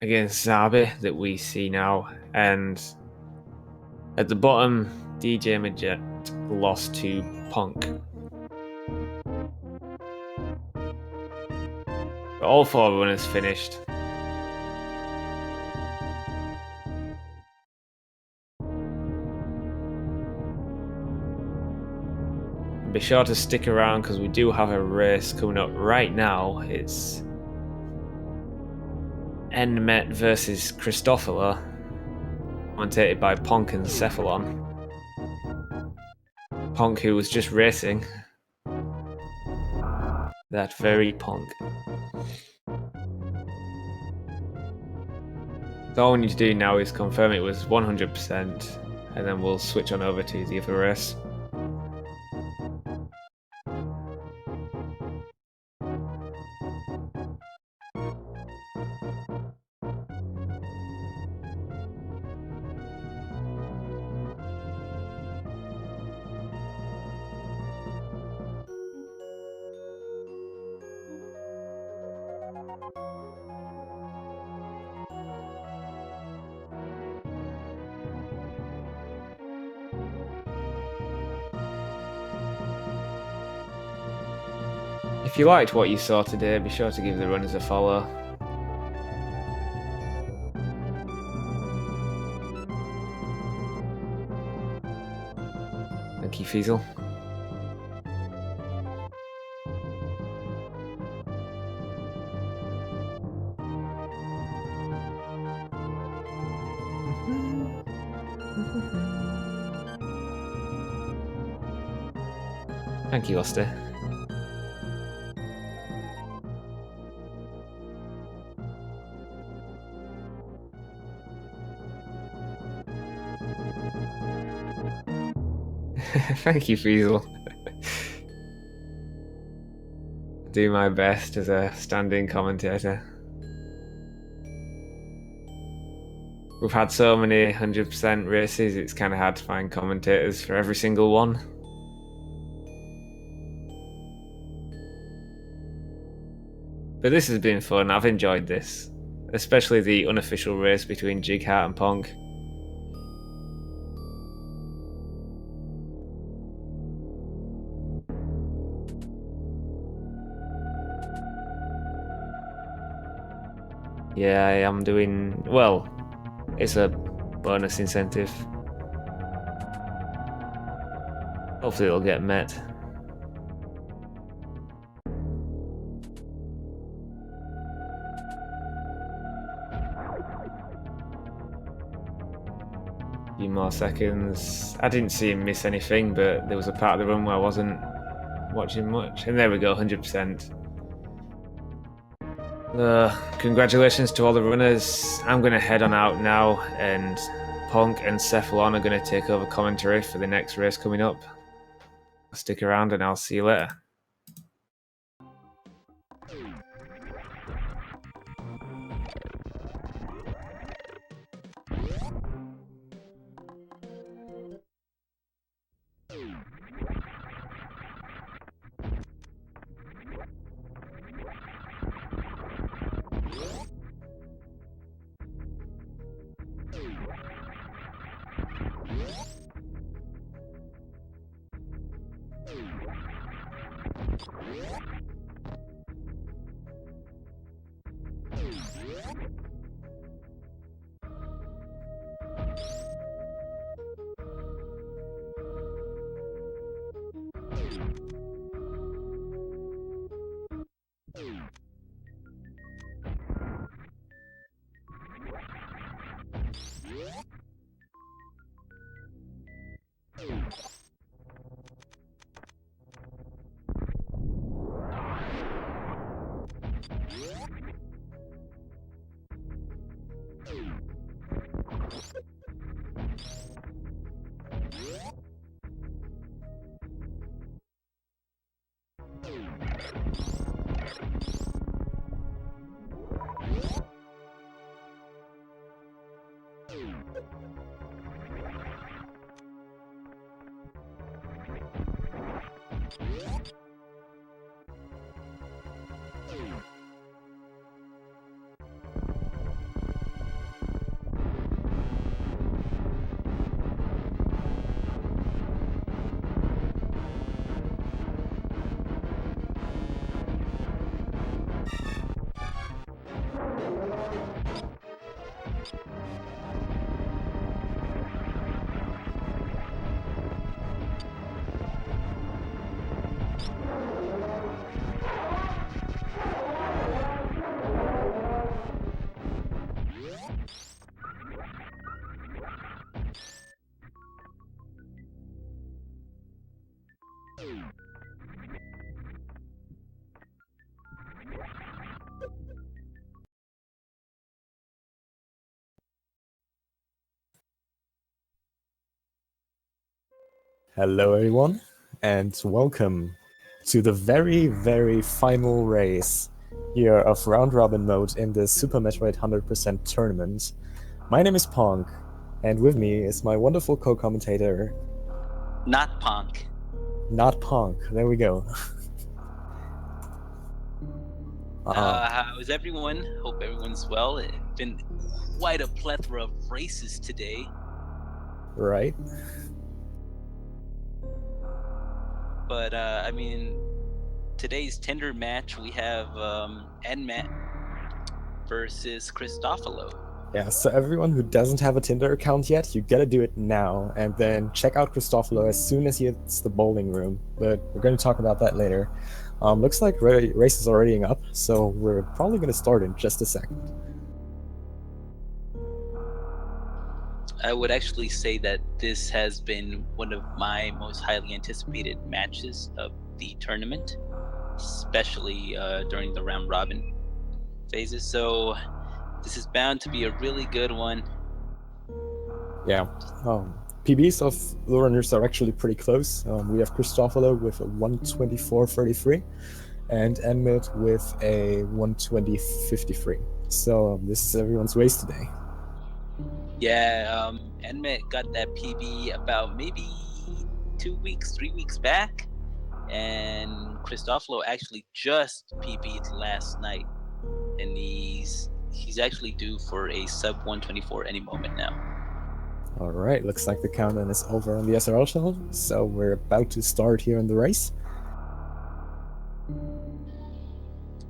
against Zarby that we see now, and at the bottom, DjMajette lost to Ponk. But all 4 runners finished. Be sure to stick around because we do have a race coming up right now. It's Nmet versus Christophila, commentated by Ponk and Cephalon. Ponk, who was just racing. That very Ponk. So all we need to do now is confirm it was 100%, and then we'll switch on over to the other race. If you liked what you saw today, be sure to give the runners a follow. Thank you, Fiesel. Thank you, Oster. Thank you, Fiesel. Do my best as a standing commentator. We've had so many 100% races, it's kind of hard to find commentators for every single one. But this has been fun, I've enjoyed this. Especially the unofficial race between Jighart and Ponk. Yeah, I am doing well. It's a bonus incentive. Hopefully it'll get met. A few more seconds. I didn't see him miss anything, but there was a part of the run where I wasn't watching much. And there we go, 100%. Congratulations to all the runners. I'm going to head on out now, and Ponk and Cephalon are going to take over commentary for the next race coming up. Stick around and I'll see you later.
Hello everyone, and welcome to the very final race here of round robin mode in the Super Metroid 100% tournament. My name is Ponk, and with me is my wonderful co-commentator...
Not Ponk.
Not Ponk, there we go.
How's everyone? Hope everyone's well. It's been quite a plethora of races today.
Right.
But, I mean, today's Tinder match, we have Nmat versus Christofalo.
Yeah, so everyone who doesn't have a Tinder account yet, you gotta do it now, and then check out Christofalo as soon as he hits the bowling room, but we're gonna talk about that later. Looks like race is already up, so we're probably gonna start in just a second.
I would actually say that this has been one of my most highly anticipated matches of the tournament, especially during the round robin phases. So this is bound to be a really good one.
Yeah. PBs of the runners are actually pretty close. We have Christofalo with a 124.33 and Nmat with a 120.53. So this is everyone's race today.
Yeah, Nmat got that PB about maybe 3 weeks back, and Christofalo actually just PB'd last night, and he's actually due for a sub 124 any moment now.
Alright, looks like the countdown is over on the SRL channel, so we're about to start here in the race.